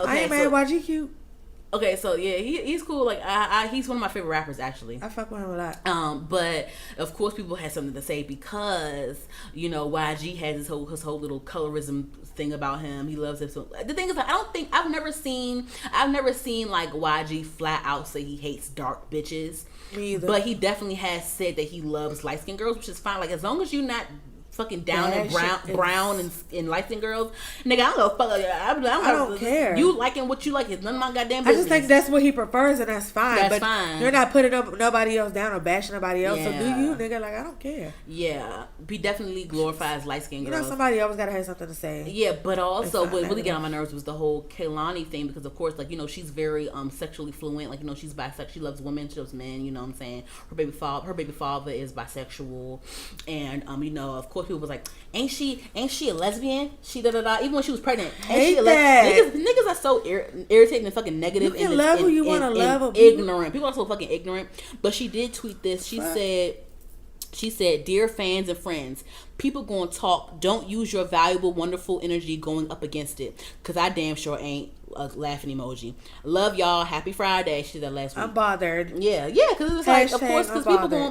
okay. I ain't mad YG cute. Okay, so yeah, he's cool. Like he's one of my favorite rappers, actually. I fuck with him a lot. But of course, people had something to say because you know YG has his whole little colorism thing about him. He loves it. So the thing is, I've never seen like YG flat out say he hates dark bitches. Me either. But he definitely has said that he loves light skinned girls, which is fine. Like as long as you're not fucking down and brown and light skinned girls, nigga, I don't know. I don't care. You liking what you like is none of my goddamn business. I just think that's what he prefers, and that's fine. That's but fine. You're not putting up nobody else down or bashing nobody else. Yeah. So do you, nigga? Like I don't care. Yeah, he definitely glorifies light skinned girls. You know, somebody always gotta have something to say. Yeah, but also what really got on my nerves was the whole Kehlani thing because of course, like you know, she's very sexually fluent. Like you know, she's bisexual. She loves women. She loves men. You know what I'm saying? Her baby father is bisexual, and you know, of course, people was like, Ain't she a lesbian? She da da da. Even when she was pregnant, hate that. Niggas are so irritating and fucking negative. You can love who you want to love. And ignorant. People are so fucking ignorant. But she did tweet this. She said, "Dear fans and friends, people gonna talk. Don't use your valuable, wonderful energy going up against it. Cause I damn sure ain't." A laughing emoji. Love y'all. Happy Friday. She said last week. I'm bothered. Yeah. Because it's like, of course, because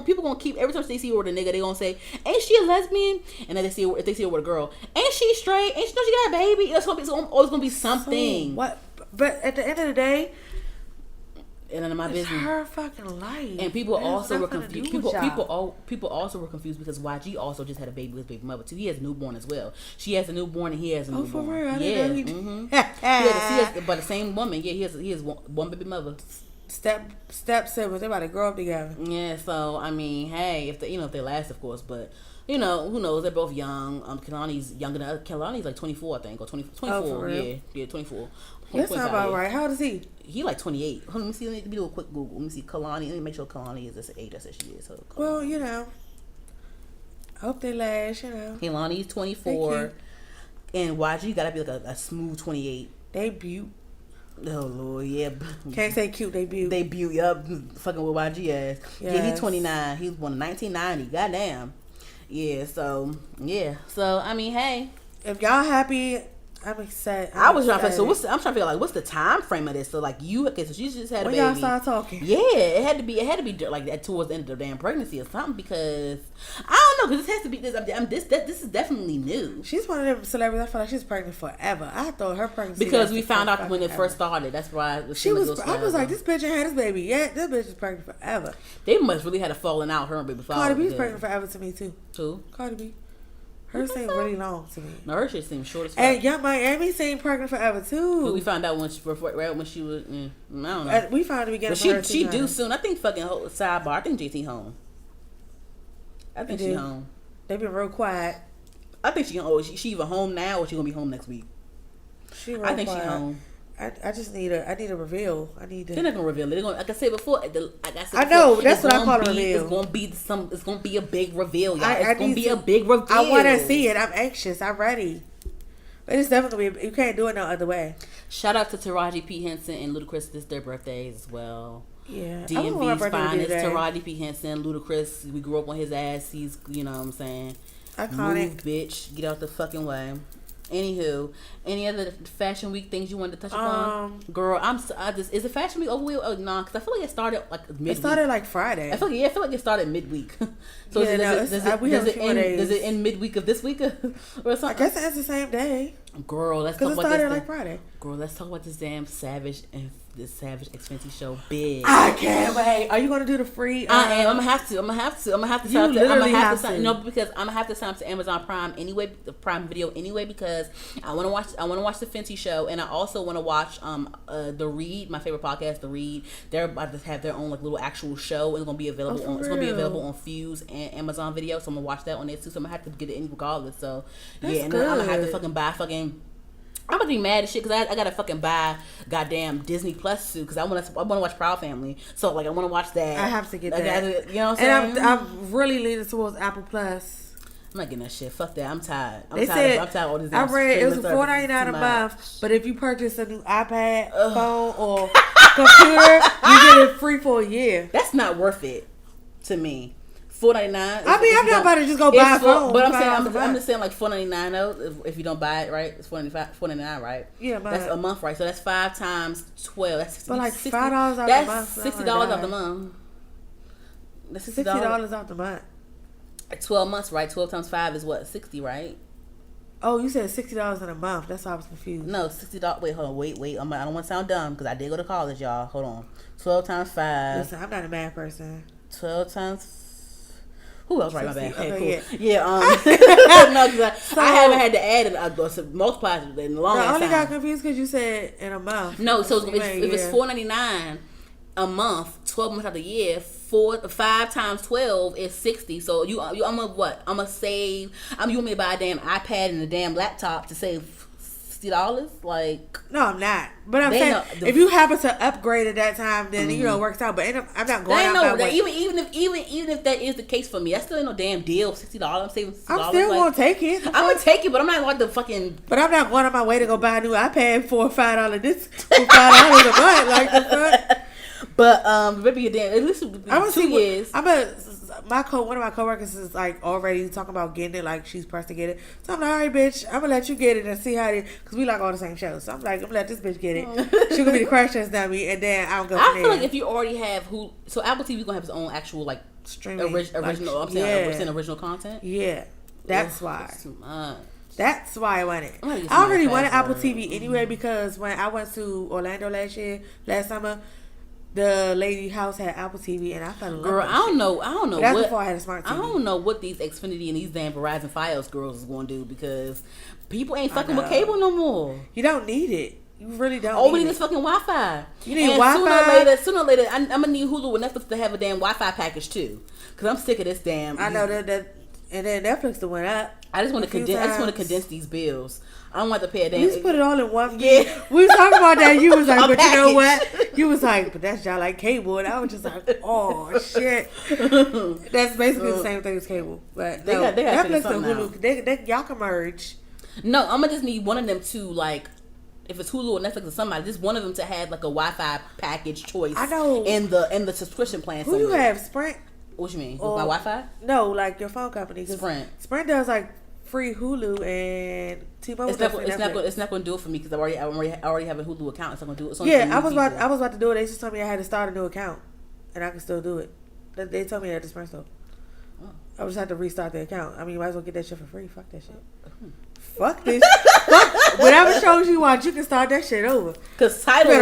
people gonna keep every time they see her with a nigga, they gonna say, "Ain't she a lesbian?" And then if they see her with a girl, "Ain't she straight? Ain't she know she got a baby?" It's always gonna be something. So what? But at the end of the day, and none of my business. Her fucking life. And people also were confused. People also were confused because YG also just had a baby with his baby mother too. He has a newborn as well. She has a newborn and he has a newborn. Oh, for real? I didn't know he has, but the same woman. Yeah, he has one baby mother. Step siblings. They about to grow up together. Yeah. So I mean, hey, if they last, of course, but. You know, who knows? They're both young. Kehlani's younger than Kehlani's like 24, I think, or 24. Oh, for real? Yeah, 24. That's not about right. How old is he? He like 28. Hold on, let me do a quick Google. Let me see Kehlani. Let me make sure Kehlani is this age I said she is. Well, you know, I hope they last. You know, Kehlani's 24, and YG gotta be like a smooth 28. They beaut. Oh Lord, yeah. Can't say cute. They beaut. They beaut. Yup, fucking with YG ass. Yes. Yeah, he's 29. He was born in 1990. Goddamn. Yeah, so I mean, hey, if y'all happy, I'm excited. I'm trying to figure out like what's the time frame of this. So like so she just had a baby. When y'all start talking, yeah, it had to be like that towards the end of the damn pregnancy or something because I don't know because this has to be this is definitely new. She's one of them celebrities. I feel like she's pregnant forever. I thought her pregnancy because we found out when it first started. That's why she was. I was like, this bitch ain't had this baby yet. This bitch is pregnant forever. They must really had a falling out. Her and baby father. Cardi B's pregnant forever to me too. Who? Cardi B. Her seems really long to me. No, her shit seems short as fuck. And Young Miami seemed pregnant forever too. But we found out when she was. I don't know. We found the beginning. But she due soon. I think fucking sidebar. I think JT home. I think she home. They've been real quiet. I think she either home now or she gonna be home next week. I think she home. I just need a reveal. They're not gonna reveal it. They're gonna, like I said before. I know that's what I call a reveal. It's gonna be a big reveal, y'all. It's gonna be a big reveal. I want to see it. I'm anxious. I'm ready. But it's definitely you can't do it no other way. Shout out to Taraji P Henson and Ludacris. This their birthdays as well. Yeah, DMV's finest. Taraji P Henson, Ludacris. We grew up on his ass. He's what I'm saying. Iconic. Move, bitch. Get out the fucking way. Anywho, any other Fashion Week things you wanted to touch upon? Girl, is it Fashion Week over with? Oh, no, because I feel like it started like midweek. It started like Friday. I feel like it started midweek. So yeah, does it end midweek of this week or something? I guess it's the same day. Girl, let's talk about this. Because it started like Friday. Girl, let's talk about this damn Savage and this Savage X Fenty show. Big. I can't wait. Are you gonna do the free? I am. I'm gonna have to. No, because I'm gonna have to sign up to Amazon Prime anyway, the Prime Video anyway, because I want to watch the Fenty show, and I also want to watch The Read, my favorite podcast, The Read. They're about to have their own like little actual show, and it's gonna be available. It's gonna be available on Fuse and Amazon Video, so I'm gonna watch that on there too. So I'm gonna have to get it in regardless. So yeah, and then I'm gonna have to fucking buy I'm gonna be mad as shit because I gotta fucking buy goddamn Disney Plus too because I wanna watch Proud Family. So like I wanna watch that. I have to get that. You know what I'm saying? And I'm really leaning towards Apple Plus. I'm not getting that shit. Fuck that. I'm tired. I'm tired of all this. I read it was $4.99 a month, but if you purchase a new iPad, phone, or computer, you get it free for a year. That's not worth it to me. $4.99. I mean, I'm not about to just go buy a phone. But I'm just saying like $4.99 though. If you don't buy it, right? It's $4.99, right? Yeah, that's a month, right? So that's 5 times 12. That's 60, but like $5 off the month. That's $60 off the month. That's $60 off the month. 12 months, right? 12 times 5 is what? 60, right? Oh, you said $60 in a month. That's why I was confused. No, $60. Wait, hold on. Wait. I don't want to sound dumb because I did go to college, y'all. Hold on. 12 times 5. Listen, I'm not a math person. 12 times. Who else? Right, my bad. Okay, cool. Yeah. No, because I haven't had to add it. Multiply it in a long time. I only got confused because you said in a month. No, so if it's $4.99 a month, 12 months out of the year, 5 times 12 is 60. So I'm gonna what? I'm gonna save. You want me to buy a damn iPad and a damn laptop to save $60? Like, no, I'm not. But I'm saying if you happen to upgrade at that time, then it works out. But I'm not going out that way. Even if that is the case for me, that's still ain't no damn deal. $60. I'm saving $60. I'm still gonna take it. I'm gonna take it, but I'm not going to fucking. But I'm not going on my way to go buy a new iPad for $5 this for $5 a month. Like the fuck. But maybe a damn at least 2 years. One of my coworkers is like already talking about getting it, like she's pressed to get it. So I'm like, all right, bitch, I'm gonna let you get it and see how it is, because we like all the same shows. So I'm like, I'm gonna let this bitch get it. She's gonna be the crash test dummy, and then I'll go. I feel like if you already have so Apple TV gonna have its own actual like streaming original. I'm saying original content. Yeah, that's why. That's too much. That's why I want it. I already wanted Apple TV anyway, because when I went to Orlando last summer, the lady house had Apple TV, and I fell in love. Girl, I don't know. But that's before I had a smart TV. I don't know what these Xfinity and these damn Verizon Fios girls is going to do, because people ain't fucking with cable no more. You don't need it. You really don't. All we need is fucking Wi-Fi. You need Wi-Fi. Sooner or later, I'm gonna need Hulu and Netflix to have a damn Wi-Fi package too, because I'm sick of this damn. I know that, and then Netflix went up. I just want to condense these bills. I don't want to pay a damn. You just put it all in one. Yeah, we was talking about that. You was like, but you know what? You was like, but that's y'all like cable, and I was just like, oh shit. That's basically the same thing as cable, but they got Netflix and Hulu. Y'all can merge. No, I'm gonna just need one of them to like. If it's Hulu or Netflix or somebody, just one of them to have like a Wi-Fi package choice. I know in the subscription plan. Who you have? Sprint? What you mean? My Wi-Fi? No, like your phone company. Sprint. Sprint does like free Hulu and T-Mobile. It's not going to do it for me because I already have a Hulu account. It's not going to do it. Yeah, I was about to do it. They just told me I had to start a new account, and I can still do it. They told me that at the Sprint store. Oh. I just had to restart the account. I mean, you might as well get that shit for free. Fuck that shit. Fuck this. Fuck whatever shows you watch, you can start that shit over. Cause Tidal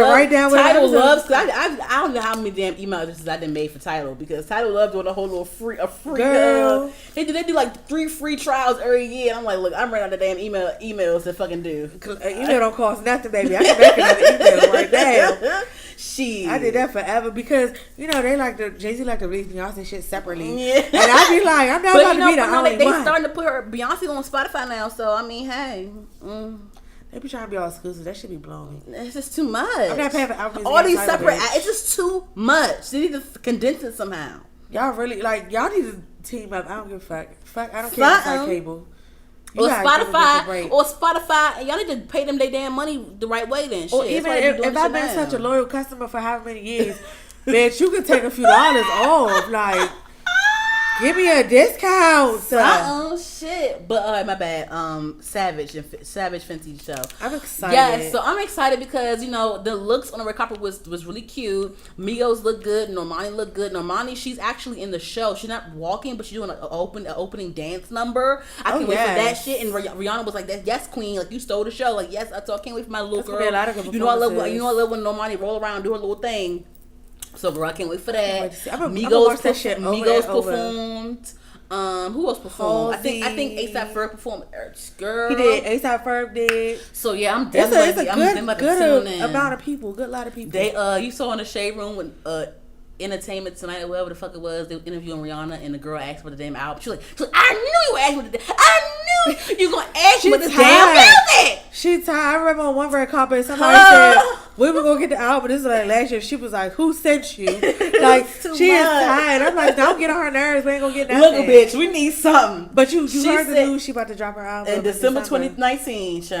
loves. I don't know how many damn email addresses I done made for Tidal, because Tidal loves doing a whole little free. Girl. They do like 3 free trials every year. And I'm like, look, I'm running out of damn emails to fucking do. Email don't cost nothing, baby. I can make another email right now. Shit. I did that forever because they like Jay-Z like to release Beyonce shit separately. Yeah. And I be like, I'm not about to be the only one. They starting to put her Beyonce on Spotify now, so I mean, hey. They be trying to be all exclusive. That should be blowing me. It's just too much. I'm not paying for algorithms. All these separate. It's just too much. They need to condense it somehow. Y'all really y'all need to team up. I don't give a fuck. I don't care if it's like cable. Or Spotify, and y'all need to pay them their damn money the right way then. Or even if I've been such a loyal customer for how many years, bitch, you could take a few dollars off. Like, give me a discount. Shit. But my bad. Savage Fenty show. I'm excited. Yeah, so I'm excited because the looks on the red carpet was really cute. Migos look good. Normani looked good. Normani, she's actually in the show. She's not walking, but she's doing an opening dance number. I can't wait for that shit. And Rihanna was like, "Yes, queen. Like, you stole the show. Like, yes, I can't wait for my little girl. I love when Normani roll around and do her little thing." So, girl, I can't wait for that. Migos performed. Who else performed? I think A$AP Ferg performed. Girl, he did. A$AP Ferg did. So yeah, I'm definitely. It's a good amount of people. Good lot of people. They you saw in the shade room when Entertainment Tonight or whatever the fuck it was, they were interviewing Rihanna and the girl asked for the damn album. She's like, I knew you were asking for the I knew you gonna ask for this damn music. She tired. I remember on one red carpet somebody said we were gonna get the album. This is like last year. She was like, "Who sent you?" Like she is tired. I'm like, don't get on her nerves. We ain't gonna get nothing. Look, bitch, we need something. But you heard the news? She about to drop her album in December 2019. She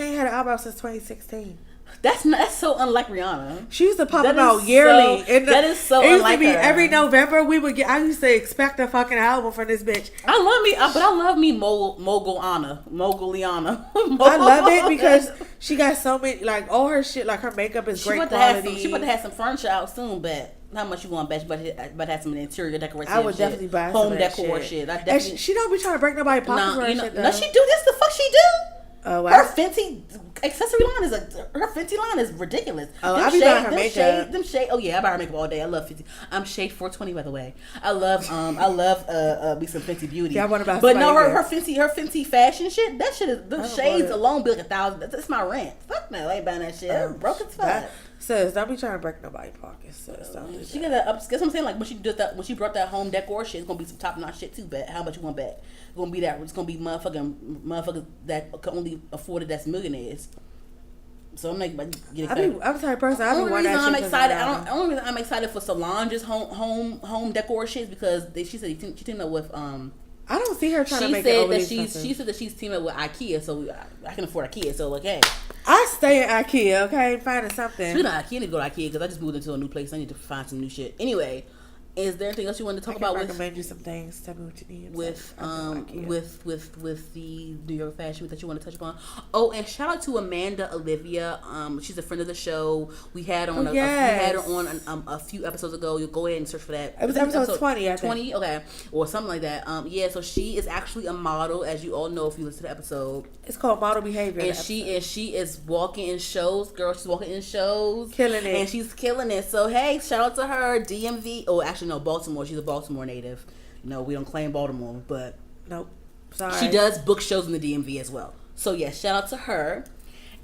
ain't had an album since 2016. That's so unlike Rihanna. She used to pop them out yearly. That is so unlike unlike her. Every November we would get. I used to expect a fucking album from this bitch. I love me Moguliana. I love it because she got so many, like all her shit, like her makeup is great quality. She about to have some furniture out soon, but how much you want, bitch? But have some interior decoration. I would definitely buy home decor shit. I definitely. She don't be trying to break nobody pockets or shit. No, she do this. The fuck she do? Oh, her Fenty accessory line is ridiculous. Oh, I be buying her makeup. Oh yeah, I buy her makeup all day. I love Fenty. I'm shade 420 by the way. I love me some Fenty beauty. Yeah, I want to buy. But no, her Fenty fashion shit. That shit is the shades alone be like $1,000. That's my rent. Fuck no, I ain't buying that shit. I'm broke as fuck. Sis, don't be trying to break nobody's pockets. Sis, don't do she got that up. That's what I'm saying. Like when she brought that home decor shit, it's gonna be some top notch shit too. But how much you want back? It's gonna be that. It's gonna be motherfuckers that can only afford it. That's millionaires. So I'm like, I'm the type of person. The only reason I'm excited for Solange's home decor shit is because she said she teamed up with I don't see her trying to make it overly expensive. She said that she's teaming up with IKEA, so I can afford IKEA. So like, hey, I stay at IKEA, okay, finding something. Speaking of IKEA, I need to go to IKEA because I just moved into a new place. I need to find some new shit. Anyway, is there anything else you wanted to talk about? I recommend you some things. Tell me what you need. With the New York Fashion Week that you want to touch upon. Oh, and shout out to Amanda Olivia. She's a friend of the show. We had her on a few episodes ago. You'll go ahead and search for that. It was episode 20, I think. 20, okay, or something like that. Yeah. So she is actually a model, as you all know if you listen to the episode. It's called Model Behavior. And she is walking in shows, girl. She's walking in shows, killing it, and she's killing it. So hey, shout out to her. DMV. Oh, actually no, Baltimore. She's a Baltimore native. No, we don't claim Baltimore, but nope. Sorry. She does book shows in the DMV as well. So yeah, shout out to her.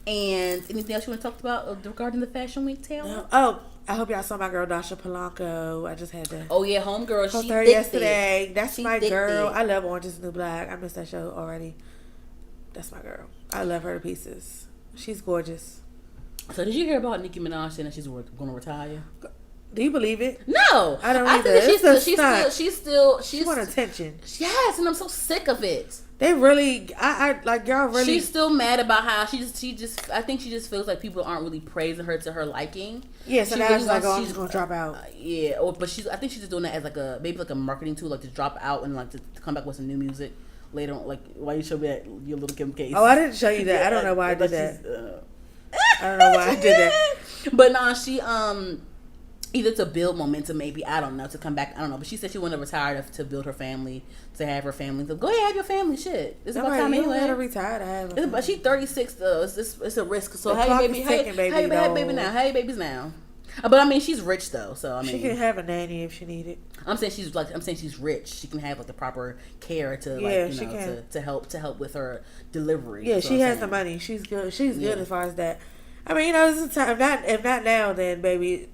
And anything else you want to talk about regarding the Fashion Week, Taylor? No. Oh, I hope y'all saw my girl Dasha Polanco. I just had to. Oh yeah, homegirl. She her yesterday. That's my girl. I love Orange Is the New Black. I missed that show already. That's my girl. I love her to pieces. She's gorgeous. So did you hear about Nicki Minaj saying that she's going to retire? Do you believe it? No, I don't. I think that she want attention. Yes, and I'm so sick of it. They really, I like y'all really. She's still mad about how she just. I think she just feels like people aren't really praising her to her liking. Yeah, so now she's like, oh, I'm just gonna drop out. Yeah, but I think she's just doing that as like a marketing tool, like to drop out and like to come back with some new music later on. Like, why you show me that your little Kim case? Oh, I didn't show you that. I don't know why I did that. I don't know why I did that. But nah, she either to build momentum, maybe, I don't know, to come back, I don't know, but she said she wanted to retire to build her family, to have her family. So go ahead, have your family, shit. It's about time anyway. You retire to have her. But she's 36 though. It's a risk. So how you baby now? How you babies now? But I mean, she's rich though, so I mean, she can have a nanny if she needed. I'm saying she's rich. She can have like the proper care to to help with her delivery. Yeah, she has the money. She's good. She's good as far as that. I mean, this is a time. If not now, then baby.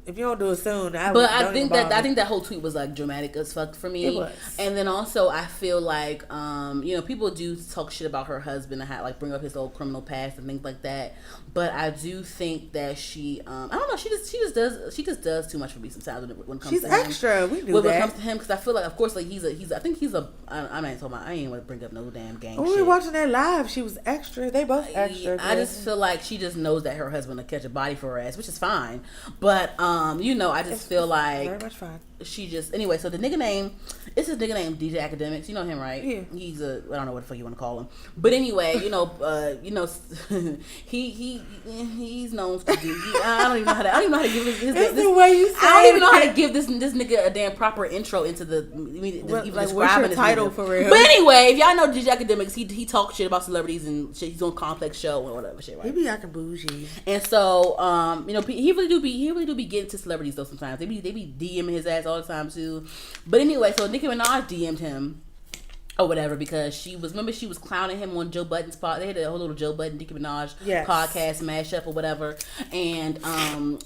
If you don't do it soon, I think that whole tweet was like dramatic as fuck for me. It was. And then also I feel like people do talk shit about her husband and like bring up his old criminal past and things like that. But I do think that she I don't know, she just does too much for me sometimes when it comes to him. She's extra. We knew when that. It comes to him, because I feel like, of course, like I ain't want to bring up no damn gang shit. When we were watching that live, she was extra. They both extra. I just feel like she just knows that her husband will catch a body for her ass, which is fine. But I just feel like very much fine. She just anyway. So the nigga name, it's this nigga named DJ Academics. You know him, right? Yeah. He's I don't know what the fuck you want to call him, but anyway, he's known to do. I don't even know how to give his the way you say I don't even know how to give this nigga a damn proper intro into even what's your title nigga. For real? But anyway, if y'all know DJ Academics, he talks shit about celebrities and shit. He's on Complex Show and whatever shit, right? He be acting bougie. And so he really do be getting to celebrities though sometimes. They be DMing his ass all the time too. But anyway, so Nicki Minaj DM'd him or whatever, because she was clowning him on Joe Budden's pod. They had a whole little Joe Budden Nicki Minaj podcast mashup or whatever, and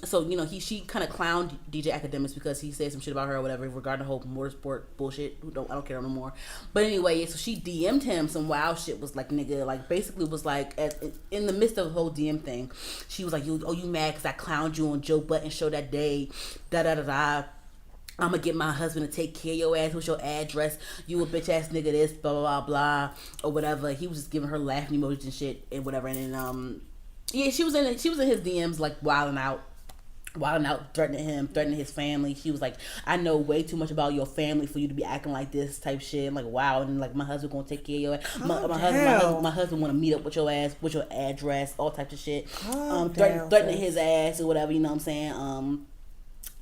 so she kind of clowned DJ Academics because he said some shit about her or whatever regarding the whole motorsport bullshit. I don't care no more. But anyway, so she DM'd him some wild shit. Was like, nigga, like basically was like in the midst of the whole DM thing, she was like, you mad because I clowned you on Joe Budden show that day, da da da da. I'm gonna get my husband to take care of your ass. What's your address? You a bitch ass nigga this, blah, blah, blah, blah, or whatever. He was just giving her laughing emojis and shit and whatever. And then, she was in his DMs, like, wilding out, threatening him, threatening his family. She was like, I know way too much about your family for you to be acting like this type shit. I'm like, wow. And like, my husband gonna take care of your ass. My husband want to meet up with your ass, with your address, all types of shit. Threatening his ass or whatever, you know what I'm saying?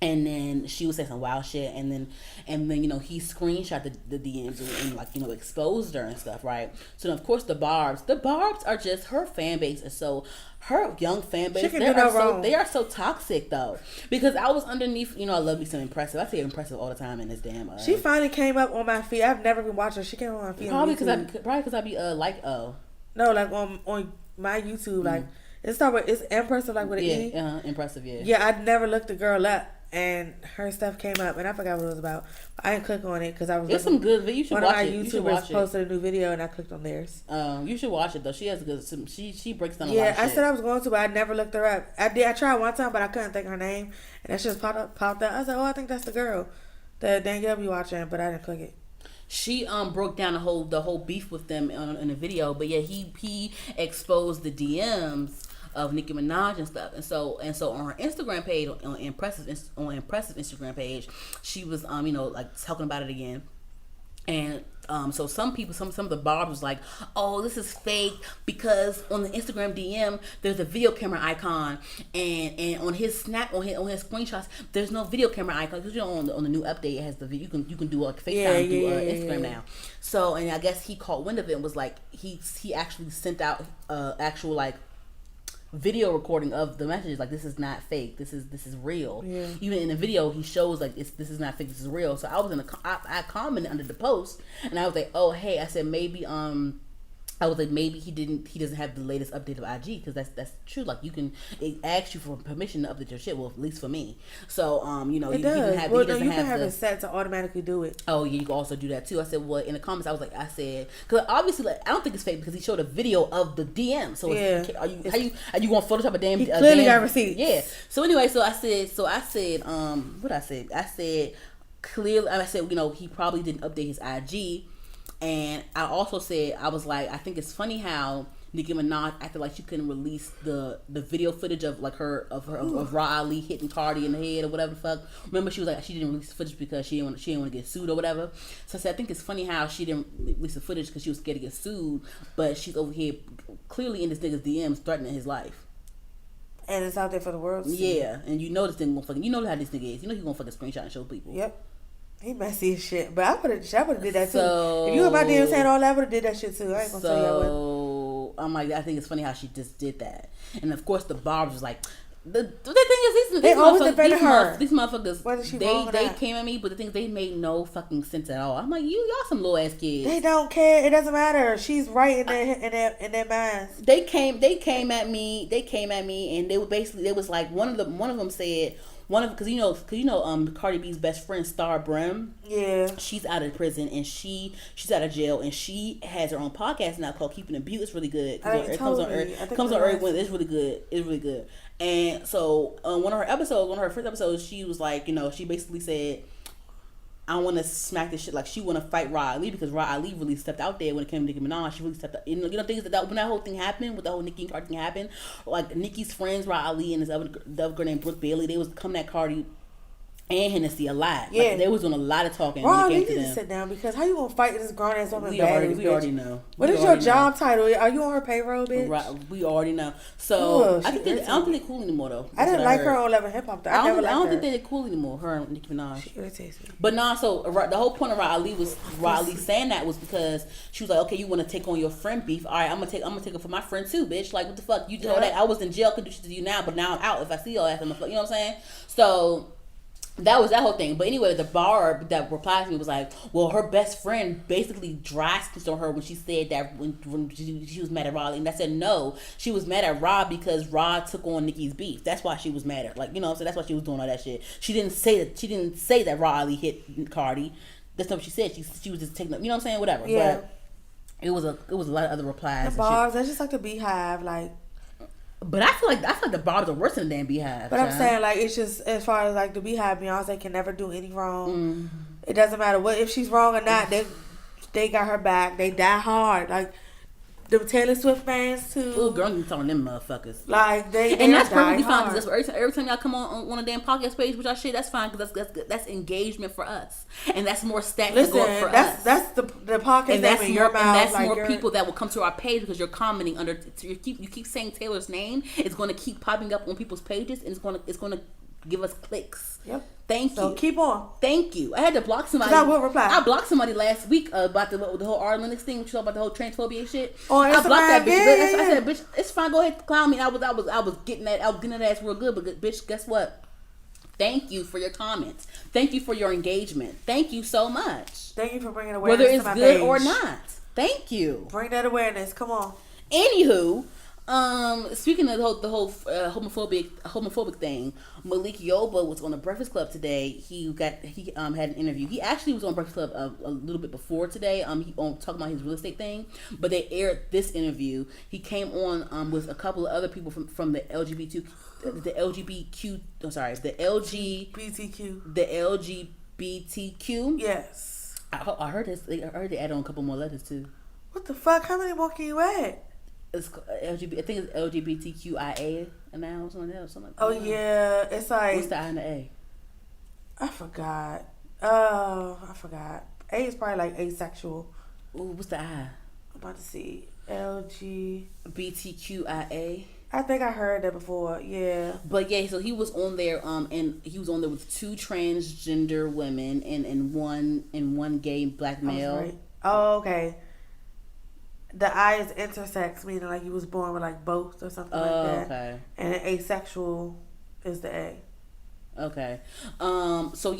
And then she was saying some wild shit, and then he screenshot the DMs and like exposed her and stuff, right? So then of course the Barbs are just her fan base, and so her young fan base, they are so toxic though, because I was underneath, I love me some Impressive. I say Impressive all the time in this damn. She finally came up on my feed. I've never been watching her. She came on my feed. Probably because I be no, like on my YouTube, like it's Impressive, like with an E. Impressive, yeah. Yeah, I never looked the girl up. And her stuff came up, and I forgot what it was about. I didn't click on it because I was. It's some good. You should watch it. One of my YouTubers posted a new video, and I clicked on theirs. You should watch it though. She has good. She breaks down a lot of shit. Yeah, I said I was going to, but I never looked her up. I did. I tried one time, but I couldn't think of her name, and that just popped up. I was like, I think that's the girl that Danielle be watching, but I didn't click it. She broke down the whole beef with them in the video, but yeah, he exposed the DMs of Nicki Minaj and stuff, and so on her Instagram page, on Impressive Instagram page, she was like talking about it again, and so some of the Barbs was like, oh, this is fake because on the Instagram DM there's a video camera icon, and on his screenshots there's no video camera icon, because on the new update it has the video. You can do like FaceTime through Instagram now. So, and I guess he caught wind of it and was like, he actually sent out actual like video recording of the messages, like, this is not fake, this is real. Even in the video he shows like this is not fake, this is real. So I was I commented under the post, and I was like, oh hey, I said maybe maybe he doesn't have the latest update of IG, because that's true. Like, it asks you for permission to update your shit. Well, at least for me. So it does. You can have it set to automatically do it. Oh yeah, you can also do that too. I said, well, in the comments I said because obviously, like, I don't think it's fake because he showed a video of the DM. So are you going to Photoshop a damn? He clearly got receipts. Yeah. So anyway, I said clearly, I said he probably didn't update his IG. And I also said, I was like, I think it's funny how Nicki Minaj acted like she couldn't release the video footage of like of Ra Ali hitting Cardi in the head or whatever the fuck. Remember, she was like, she didn't release the footage because she didn't want to get sued or whatever. So I said, I think it's funny how she didn't release the footage because she was scared to get sued, but she's over here clearly in this nigga's DMs threatening his life. And it's out there for the world to see. Yeah, and this thing gonna fucking, how this nigga is. He's gonna fucking screenshot and show people. Yep. He messy as shit, but I would have did that too. If you were my DM saying all that, I would have did that shit too. I ain't gonna tell you I wouldn't. I'm like, I think it's funny how she just did that, and of course the Barbs was like, the thing is, these motherfuckers, they came at me, but the thing is, they made no fucking sense at all. I'm like, y'all some little ass kids. They don't care. It doesn't matter. She's right in their minds. They came at me, and they was like, one of them said. Because Cardi B's best friend Star Brim, she's out of prison and she's out of jail, and she has her own podcast now called Keeping It Beaut. It's really good. It comes on Earth. It's really good. It's really good. And so one of her first episodes, she was like, she basically said, I want to smack this shit. Like, she want to fight Ra Ali because Ra Ali really stepped out there when it came to Nicki Minaj. She really stepped out. Things that when that whole thing happened, with the whole Nicki and Cardi thing happened, like Nicki's friends, Ra Ali and the other girl named Brooke Bailey, they was coming at Cardi and Hennessy a lot. Yeah. Like, they was doing a lot of talking when it came to them. Sit down, because how you gonna fight this grown ass woman? We already know. What is your job title? Are you on her payroll, bitch? Right, we already know. So I don't think they're cool anymore though. I didn't like her on Love and Hip Hop though. I don't think they're cool anymore. Her and Nicki Minaj. She irritates me. But nah, so the whole point of Ra Ali saying that was because she was like, okay, you want to take on your friend beef? All right, I'm gonna take it for my friend too, bitch. Like, what the fuck? You told that I was in jail, could do shit to you now, but now I'm out. If I see your ass, I'm gonna fuck. You know what I'm saying? So That was that whole thing. But anyway, the bar that replied to me was like, well, her best friend basically dry snitched on her when she said that when she was mad at Raleigh. And I said, no, she was mad at Rod because Rod took on Nicki's beef. That's why she was mad at, like, you know what I'm saying? That's why she was doing all that shit. She didn't say that Raleigh hit Cardi. That's not what she said. She was just taking up, you know what I'm saying? Whatever. Yeah. But it was a lot of other replies. The bars, that's just like the Beehive, like. But I feel like the bars are worse than the damn Beehive. But I'm saying, like, it's just as far as like the Beehive, Beyonce can never do any wrong. It doesn't matter what if she's wrong or not. They got her back. They die hard. Like the Taylor Swift fans too. Oh, girl, you telling them motherfuckers. Like they and that's perfectly fine. Because every time y'all come on a damn podcast page with y'all shit, that's fine because that's engagement for us, and that's more stats to go up for us. That's the podcast. And that's in more, your mouth, and that's like more people that will come to our page because you're commenting under. You keep saying Taylor's name. It's going to keep popping up on people's pages, and it's going to give us clicks. Yep. Thank you. So keep on. Thank you. I had to block somebody. I will reply. I blocked somebody last week about the whole R. Lennox thing. What you talk about the whole transphobia shit? Oh, I blocked that bitch. Yeah. I said, bitch, it's fine. Go ahead, clown me. I was getting that ass real good. But bitch, guess what? Thank you for your comments. Thank you for your engagement. Thank you so much. Thank you for bringing awareness whether it's to my good page. or not. Thank you. Bring that awareness. Come on. Anywho. Speaking of the whole homophobic thing, Malik Yoba was on the Breakfast Club today. He had an interview. He actually was on Breakfast Club a little bit before today. He talking about his real estate thing, but they aired this interview. He came on with a couple of other people from the LGBTQ. Yes. I heard this. I heard they added on a couple more letters too. What the fuck? How many more can you add? It's LGBT. I think it's LGBTQIA now or something like that. Oh yeah, it's like what's the I and the A? I forgot. Oh, I forgot. A is probably like asexual. Ooh, what's the I? I'm about to see LGBTQIA. I think I heard that before. Yeah. But yeah, so he was on there. And he was on there with 2 transgender women and one gay black male. Right. Oh, okay. The I is intersex, meaning like you was born with like both or something like that. Okay. And asexual is the A. Okay. So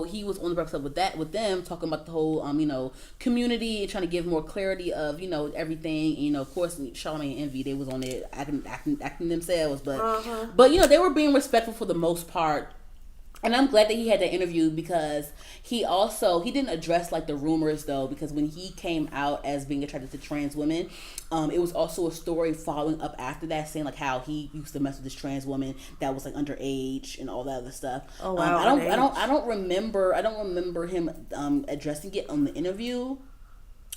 he was on the Breakfast Club with them talking about the whole community and trying to give more clarity of everything. Of course, Charlamagne and Envy, they was on there acting themselves, but they were being respectful for the most part. And I'm glad that he had that interview because he didn't address like the rumors though, because when he came out as being attracted to trans women, it was also a story following up after that saying like how he used to mess with this trans woman that was like underage and all that other stuff. Oh wow! I don't remember him addressing it on the interview.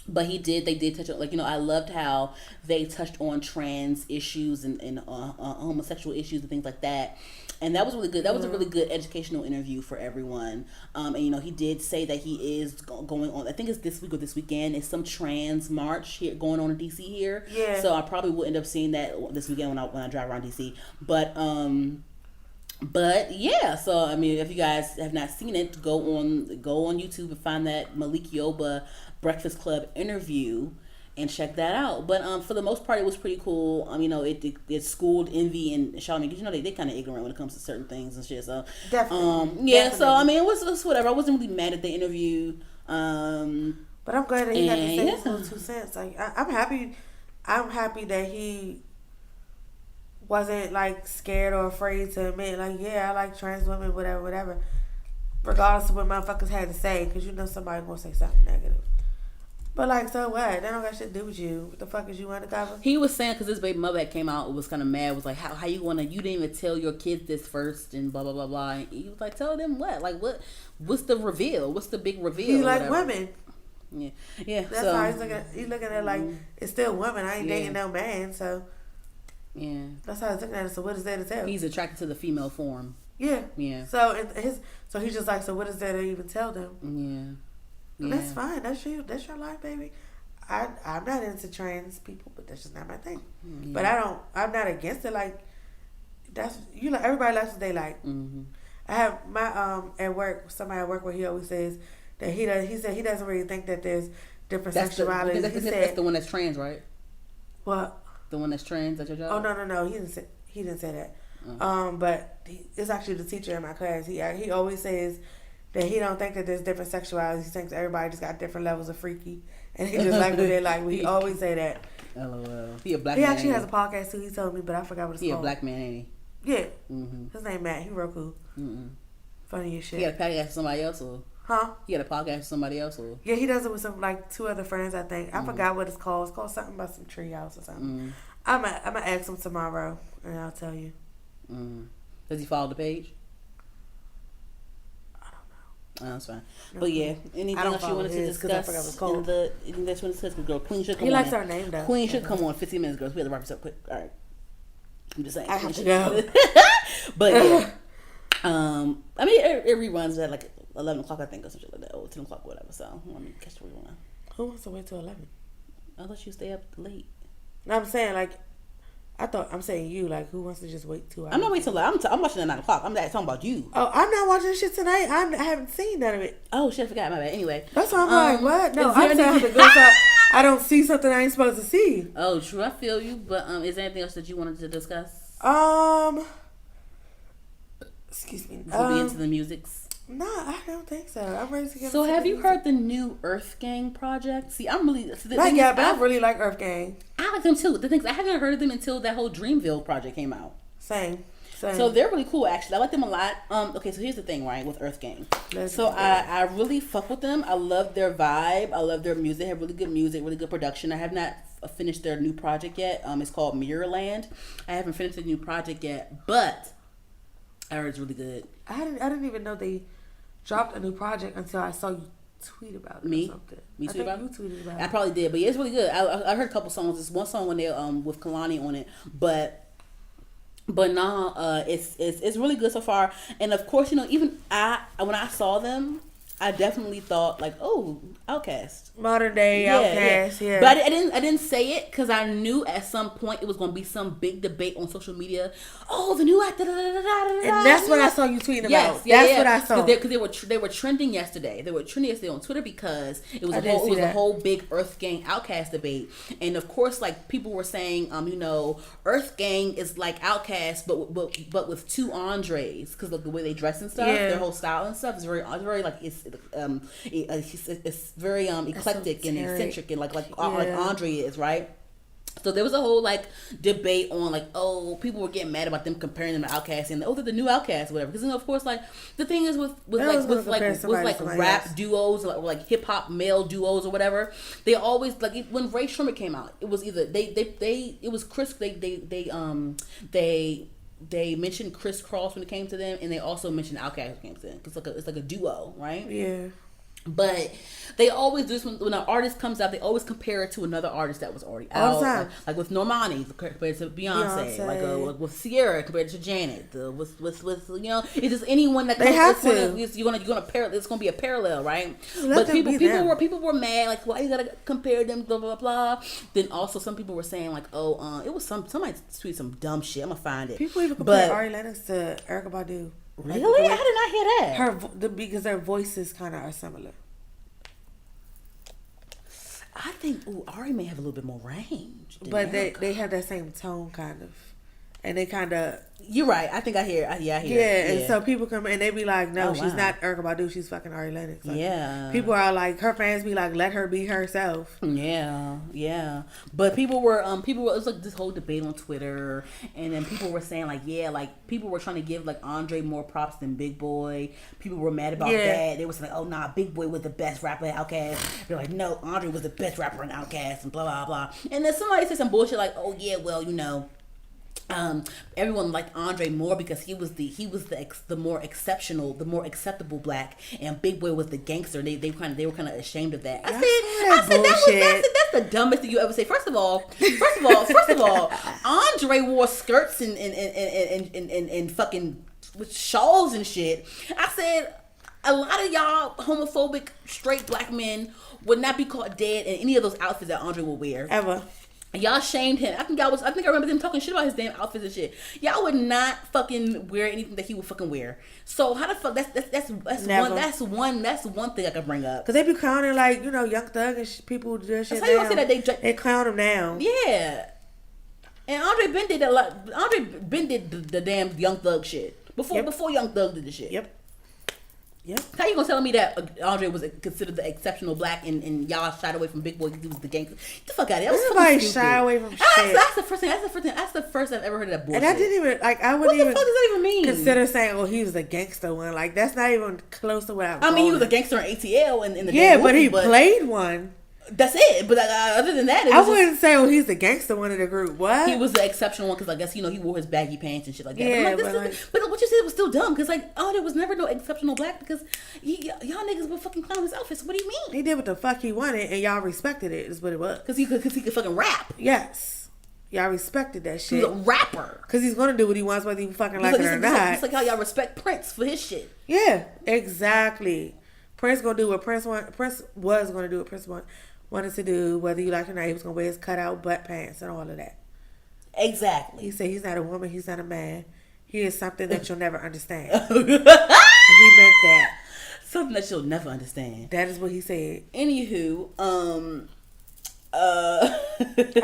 But they did touch on, like, I loved how they touched on trans issues and homosexual issues and things like that. And that was really good. That was a really good educational interview for everyone. And, he did say that he is going on, I think it's this week or this weekend, it's some trans march here going on in DC here. Yeah. So I probably will end up seeing that this weekend when I drive around DC. But yeah, so I mean, if you guys have not seen it, go on YouTube and find that Malik Yoba Breakfast Club interview and check that out. But for the most part, it was pretty cool. It schooled Envy and Charlamagne because they kind of ignorant when it comes to certain things and shit. So definitely, yeah. Definitely. So I mean, it was whatever. I wasn't really mad at the interview. But I'm glad that he had to say his little 2 cents. Like I'm happy that he wasn't like scared or afraid to admit like, yeah, I like trans women, whatever, regardless of what motherfuckers had to say, because somebody gonna say something negative. But like, so what? That don't got shit to do with you. What the fuck is you undercover? He was saying because his baby mother that came out was kind of mad. Was like, how you didn't even tell your kids this first and blah blah blah blah. And he was like, tell them what? Like what's the reveal? What's the big reveal? He's like women. Yeah. That's why he's looking at it like it's still women. I ain't dating no man, so. Yeah. That's how he's looking at it. So what is there to tell? He's attracted to the female form. Yeah. Yeah. So he's just like, so what is there to even tell them? Yeah. That's fine. That's you. That's your life, baby. I'm not into trans people, but that's just not my thing. Yeah. But I'm not against it. Like that's everybody likes what they like. Mm-hmm. I have my somebody at work where he always says that he said he doesn't really think that there's different sexualities. That's the one that's trans, right? What? The one that's trans at your job? Oh no, he didn't say that. But it's actually the teacher in my class. He always says that he don't think that there's different sexualities. He thinks everybody just got different levels of freaky, and he just like what they like. We always say that. LOL. He a black man. He actually has a podcast too. He told me, but I forgot what it's called. He a black man, ain't he? Yeah. His name Matt. He real cool. Funny as shit. He got a podcast with somebody else, or? Huh? He got a podcast with somebody else, or? Yeah, he does it with some like 2 other friends, I think. I forgot what it's called. It's called something about some treehouse or something. I'm gonna ask him tomorrow, and I'll tell you. Does he follow the page? I don't know. Oh, that's fine. But yeah, anything else you wanted to discuss in the? Anything that you want to discuss? Girl, Queen should come on. He likes our name though. Queen should come on. 15 minutes, girls. We have to wrap this up quick. All right. I'm just saying. I have to go. But yeah. I mean, it reruns at like 11 o'clock, I think, or something like that, or 10 o'clock, or whatever. So let me catch the rerun. Who wants to wait till 11? I'll let you stay up late. No, I'm saying like, I'm saying you, like, who wants to just wait 2 hours? I'm not waiting till I'm watching at 9 o'clock. I'm not talking about you. Oh, I'm not watching this shit tonight. I haven't seen none of it. Oh shit, I forgot. My bad. Anyway, that's why I'm like, what? No, I'm saying to go so I don't see something I ain't supposed to see. Oh, true. I feel you. But is there anything else that you wanted to discuss? Excuse me. We'll be into the musics. No, I don't think so. I'm ready to get. So, have you heard the new Earth Gang project? See, I'm really but I really like Earth Gang. I like them too. The things I haven't heard of them until that whole Dreamville project came out. Same. So they're really cool, actually. I like them a lot. Okay, so here's the thing, right, with Earth Gang. I really fuck with them. I love their vibe. I love their music. They have really good music, really good production. I have not finished their new project yet. It's called Mirrorland. I haven't finished the new project yet, but I heard it's really good. I didn't even know they dropped a new project until I saw you tweet about it. Me? Or something. Me tweet about it? You tweeted about it. I probably did, but yeah, it's really good. I heard a couple songs. There's one song when they with Kehlani on it, but nah, it's really good so far. And of course, you know, even when I saw them, I definitely thought like, oh, Outkast, modern day Outkast, yeah. But I didn't say it because I knew at some point it was going to be some big debate on social media. Oh, the new act, and that's what I saw you tweeting about. That's what I saw because they were trending yesterday. They were trending yesterday on Twitter because it was a whole big Earth Gang Outkast debate, and of course, like people were saying, you know, Earth Gang is like Outkast, but with 2 Andres because of the way they dress and stuff, their whole style and stuff is very like it's very eclectic and eccentric and like Andre is, right? So there was a whole like debate on like, oh, people were getting mad about them comparing them to Outkast and they're the new Outkast, whatever. Because, you know, of course, like the thing is with rap duos or like hip hop male duos or whatever, they always like when Ray Sherman came out, it was either it was Chris they mentioned Criss Cross when it came to them, and they also mentioned Outkast when it came to them. It's like a duo, right? Yeah. But they always do this when an artist comes out. They always compare it to another artist that was already out. All the time. Like with Normani compared to Beyonce. Like with Sierra compared to Janet. With you know, it's just anyone that they have to. You're gonna pair. It's gonna be a parallel, right? But people were mad. Like, why you gotta compare them? Blah blah blah. Then also some people were saying like, oh, it was somebody tweeted some dumb shit. I'm gonna find it. People even compare Ari Lennox to Erykah Badu. Really? I did not hear that. Because their voices kind of are similar. I think Ari may have a little bit more range. But they have that same tone kind of. And they kind of... You're right. I think I hear it. Yeah. And so people come and they be like, no, she's not Erykah Badu. She's fucking Ari Lennox. Like, people are like, her fans be like, let her be herself. Yeah. But people were, it was like this whole debate on Twitter. And then people were saying like, like people were trying to give like Andre more props than Big Boy. People were mad about that. They were saying, oh, nah, Big Boy was the best rapper in Outkast. They're like, no, Andre was the best rapper in Outkast and blah, blah, blah. And then somebody said some bullshit like, oh, yeah, well, you know, everyone liked Andre more because he was the more exceptional, the more acceptable black, and Big Boy was the gangster. They were kind of ashamed of that. I said that's the dumbest thing you ever say. First of all, Andre wore skirts and fucking with shawls and shit. I said a lot of y'all homophobic straight black men would not be caught dead in any of those outfits that Andre will wear ever. Y'all shamed him. I think I remember them talking shit about his damn outfits and shit. Y'all would not fucking wear anything that he would fucking wear. So how the fuck? That's one thing I can bring up. Cause they be clowning like, you know, Young Thug and people do that shit. So you gonna say that they clown him now? Yeah. And Andre Ben did a lot. Andre Ben did the damn Young Thug shit before Young Thug did the shit. Yep. How you gonna tell me that Andre was considered the exceptional black and y'all shied away from Big Boy because he was the gangster? Get the fuck out of here. Everybody shy away from shit. That's the first thing. That's the first I've ever heard of that bullshit. And I didn't even I wouldn't what the even fuck does that even mean? Consider saying, he was a gangster one. Like that's not even close to what I mean, he was a gangster in ATL and in the but he played one. That's it. But other than that, I wouldn't say he's the gangster one of the group. What? He was the exceptional one because I guess he wore his baggy pants and shit like that. Yeah, but what you said was still dumb because there was never no exceptional black because y'all niggas were fucking clowning his outfits. What do you mean? He did what the fuck he wanted and y'all respected it. Is what it was. Because he could fucking rap. Yes. Y'all respected that shit. He's a rapper. Because he's gonna do what he wants, whether you fucking like it or not. It's like how y'all respect Prince for his shit. Yeah, exactly. Prince gonna do what Prince was gonna do what Prince wanted to do, whether you like it or not. He was gonna wear his cutout butt pants and all of that. Exactly. He said he's not a woman, he's not a man. He is something that you'll never understand. He meant that. Something that you'll never understand. That is what he said. Anywho, I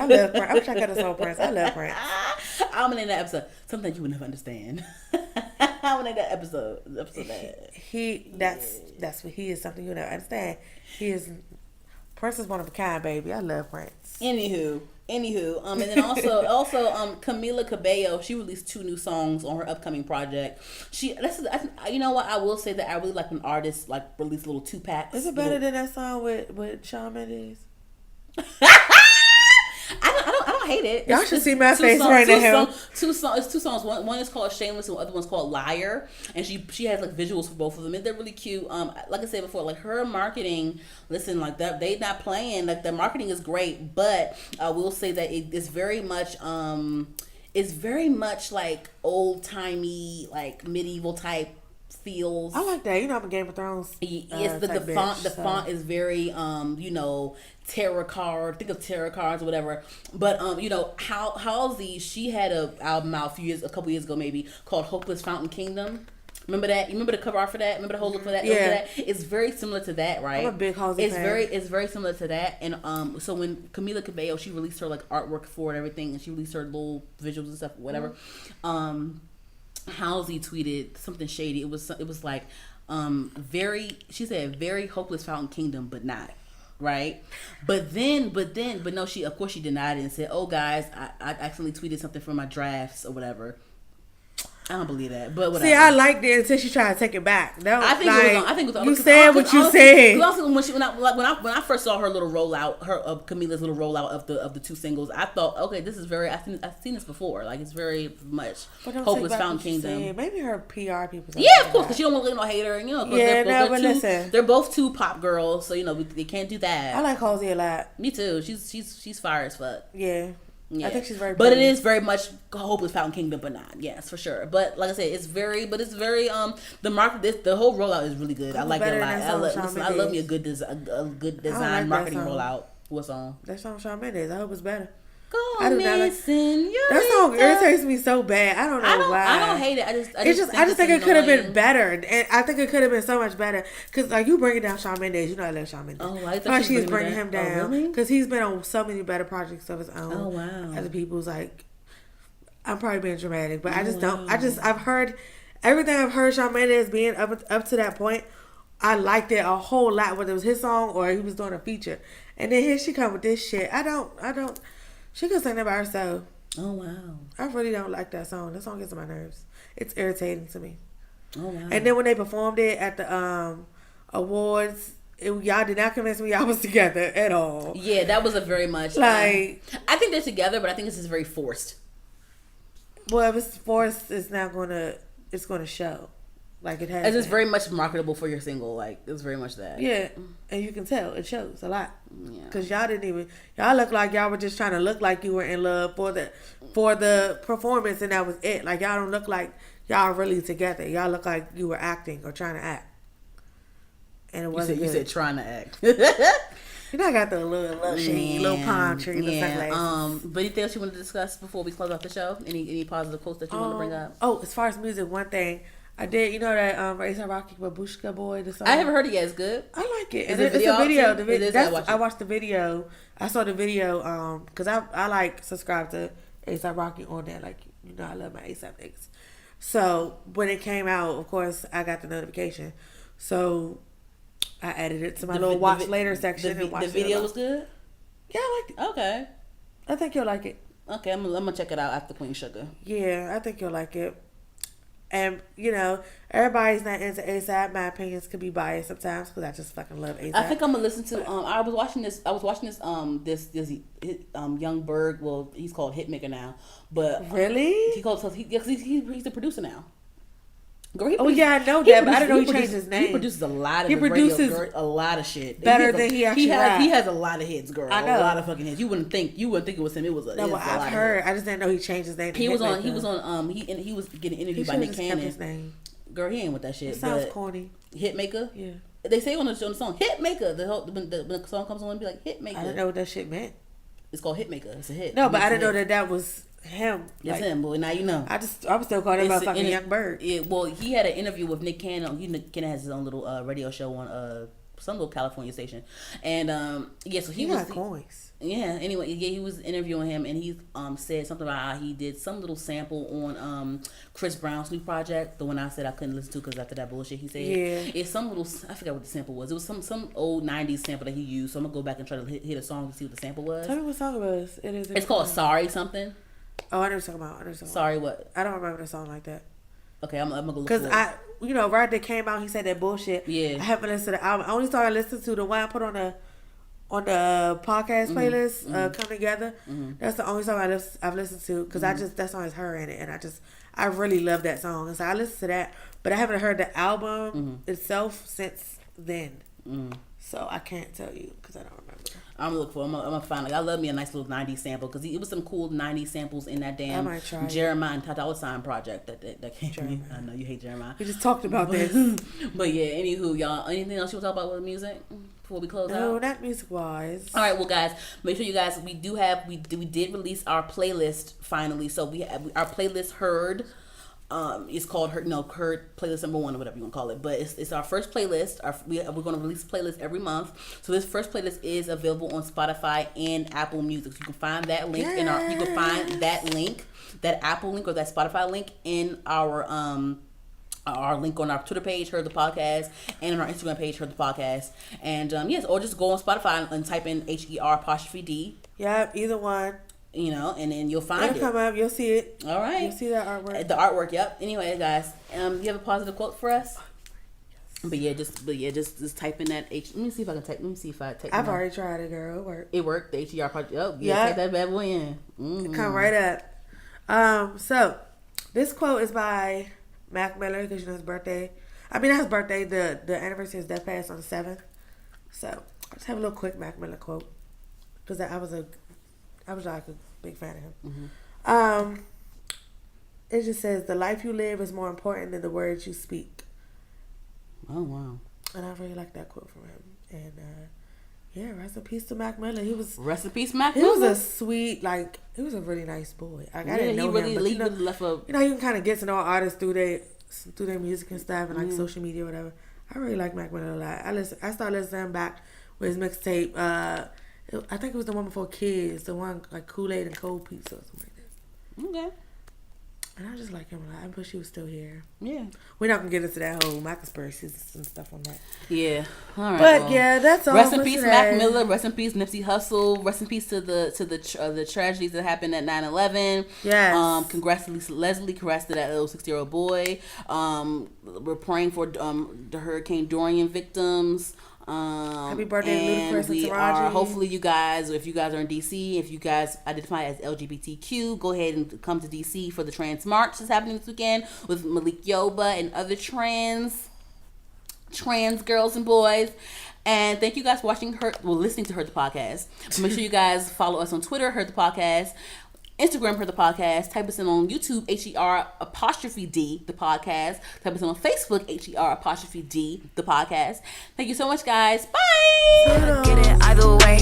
love Prince. I wish I could have told Prince. I love Prince. I'm gonna name that episode something that you would never understand. I'm gonna name that episode that. That's what he is, something you'll never understand. Prince is one of a kind, baby. I love Prince. Anywho, and then also Camila Cabello, she released 2 new songs on her upcoming project. You know what? I will say that I really like when artists release little 2-packs. Is it better than that song with Shawn Mendes? I don't hate it. Y'all should see my face right now. Two songs. One is called Shameless and the other one's called Liar. And she has visuals for both of them. And they're really cute. Like I said before, her marketing, listen, that they not playing. The marketing is great, but I will say that it's very much old timey, medieval type feels. I like that. I'm a Game of Thrones. Yes, the font is very tarot card. Think of tarot cards or whatever. But Halsey, she had a album out a couple years ago maybe called Hopeless Fountain Kingdom. Remember that? You remember the cover art for that? Remember the whole look for that? Yeah. It's very similar to that, right? I'm a big Halsey fan. It's very similar to that. And so when Camila Cabello, she released her artwork for it and everything, and she released her little visuals and stuff, whatever. Halsey tweeted something shady. It was she said very hopeless fountain kingdom, but not. Right, but no, she denied it and said, "Oh guys, I accidentally tweeted something from my drafts or whatever." I don't believe that, but whatever. See, I liked it until she tried to take it back. I think it was you said what you said. Also, when I first saw her little rollout, Camila's little rollout of the 2 singles, I thought, okay, this is I've seen this before. It's very much Hopeless Fountain Kingdom. Maybe her PR people. Yeah, of course, because she don't want to look no hater, and listen, they're both 2 pop girls, so they can't do that. I like Halsey a lot. Me too. She's fire as fuck. Yeah. I think she's very pretty. But it is very much Hopeless Fountain Kingdom, but not. Yes, for sure. But like I said, it's very the market, the whole rollout is really good. I like it a lot. I love me a good design marketing rollout. What song? That song Shawn Mendes. I hope it's better. That song irritates me so bad. I don't know why. I don't hate it. I just think it could have been better, and I think it could have been so much better. Because you bringing down Shawn Mendes, I love Shawn Mendes. Oh, I thought she's bringing him down. Oh, really? Because he's been on so many better projects of his own. Oh wow. Other people's I'm probably being dramatic, but I've heard everything I've heard Shawn Mendes being up to that point. I liked it a whole lot, whether it was his song or he was doing a feature. And then here she come with this shit. I don't. She could sing that by herself. Oh, wow. I really don't like that song. That song gets on my nerves. It's irritating to me. Oh, wow. And then when they performed it at the awards, y'all did not convince me y'all was together at all. Yeah, that was a very much... I think they're together, but I think this is very forced. Well, if it's forced, it's going to show. It has. It's just very much marketable for your single. It's very much that. Yeah, and you can tell it shows a lot. Yeah. Because y'all look like y'all were just trying to look like you were in love for the performance, and that was it. Y'all don't look like y'all really together. Y'all look like you were acting or trying to act. And it wasn't. You said trying to act. I got the little shady, little palm tree, the sunglasses. But anything else you want to discuss before we close off the show? Any positive quotes that you want to bring up? Oh, as far as music, one thing. I did, that A$AP Rocky Babushka Boy, the song. I haven't heard it yet. It's good. I like it. It's a video. I watched the video. I saw the video because I subscribe to A$AP Rocky on there. Like, you know, I love my A$AP niggas. So when it came out, of course, I got the notification. So I added it to my little watch later section. The video was good? Yeah, I liked it. Okay. I think you'll like it. Okay, I'm gonna check it out after Queen Sugar. Yeah, I think you'll like it. And, you know, everybody's not into A$AP. My opinions could be biased sometimes because I just fucking love A$AP. I think I'm gonna listen to. I was watching this. This young Berg. Well, he's called Hitmaker now, but really, he's the producer now. Girl, I know that, but I didn't know he changed his name. He produces a lot of. He produces a lot of shit. Better than he actually has. He has a lot of hits, girl. I know. A lot of fucking hits. You wouldn't think it was him. It was a. No, I've heard. I just didn't know he changed his name. He was on. He was getting interviewed by Nick Cannon. His name. Girl, he ain't with that shit. It sounds corny. Hitmaker. Yeah. They say on the song Hitmaker. When the song comes on, be like Hitmaker. I didn't know what that shit meant. It's called Hitmaker. It's a hit. No, but I didn't know that was him. It's him, boy. Now you know. I was still calling him a fucking young bird. Yeah, well, he had an interview with Nick Cannon. Nick Cannon has his own little radio show on some little California station, and so he was coins. Yeah. Anyway, he was interviewing him, and he said something about how he did some little sample on Chris Brown's new project, the one I said I couldn't listen to because after that bullshit he said. Yeah. It's some little, I forgot what the sample was. It was some old '90s sample that he used. So I'm gonna go back and try to hit a song to see what the sample was. Tell me what song it was. It's called Sorry something. Oh, I know what you're talking about. Sorry what? I don't remember the song like that. Okay, I'm gonna go look for it. Because right there came out, he said that bullshit. Yeah. I haven't listened to the album. I only started listening to the one I put on the podcast playlist, Come Together. Mm-hmm. That's the only song I've listened to because that song has her in it, and I really love that song. And so I listened to that, but I haven't heard the album itself since then. Mm. So I can't tell you because I don't remember. I'm gonna find it. I love me a nice little '90s sample because it was some cool '90s samples in that damn Jeremiah and Tata Sign project that came. I know you hate Jeremiah. We just talked about this, but yeah. Anywho, y'all, anything else you want to talk about with music before we close out? No, not music wise. All right, well, guys, make sure you guys we did release our playlist finally. So we have our playlist Heard. It's called Heard playlist number 1 or whatever you want to call it. But it's our first playlist. We're going to release a playlist every month. So this first playlist is available on Spotify and Apple Music. So you can find that link that Apple link or that Spotify link in our link on our Twitter page, Heard the Podcast, and on our Instagram page, Heard the Podcast. And yes, or just go on Spotify and type in HER''D. Yeah, either one. You know, and then you'll find it. It'll come up. You'll see it. All right. You'll see that artwork. The artwork. Yep. Anyway, guys, you have a positive quote for us? Yes. But yeah, just type in that H. Let me see if I can type. Let me see if I type. I've already tried it, girl. It worked. It worked. The HER project. Oh yeah. Type that bad boy in. Mm-hmm. Come right up. So this quote is by Mac Miller because you know his birthday. I mean, not his birthday. The anniversary of his death passed on the 7th. So I just have a little quick Mac Miller quote because I was like a big fan of him. Mm-hmm. It just says, "The life you live is more important than the words you speak." Oh wow! And I really like that quote from him. And yeah, rest in peace to Mac Miller. Rest in peace, Mac Miller. He was a sweet, he was a really nice boy. I didn't know him, but you can kind of get to know artists through their music and stuff, and like social media, or whatever. I really like Mac Miller a lot. I started listening to him back with his mixtape. I think it was the one before Kids, the one like Kool-Aid and Cold Pizza or something like that. Okay. And I just like him a lot. I wish he was still here. Yeah. We're not gonna get into that whole Mac conspiracies and stuff on that. Yeah. All right. But yeah, that's all. Rest in peace, Mac Miller. Rest in peace, Nipsey Hussle. Rest in peace to the tragedies that happened at 9/11. Yes. Congrats to Leslie. Congrats to that little 60-year-old boy. We're praying for the Hurricane Dorian victims. Happy birthday, Ludacris and Taraji. Hopefully you guys, if you guys are in DC, if you guys identify as LGBTQ, go ahead and come to DC for the Trans March that's happening this weekend with Malik Yoba and other trans girls and boys. And thank you guys for listening to Heard the Podcast. Make sure you guys follow us on Twitter, Heard the Podcast. Instagram, Heard the Podcast. Type us in on YouTube, HER''D, the podcast. Type us in on Facebook, HER''D, the podcast. Thank you so much, guys. Bye. Get it either way.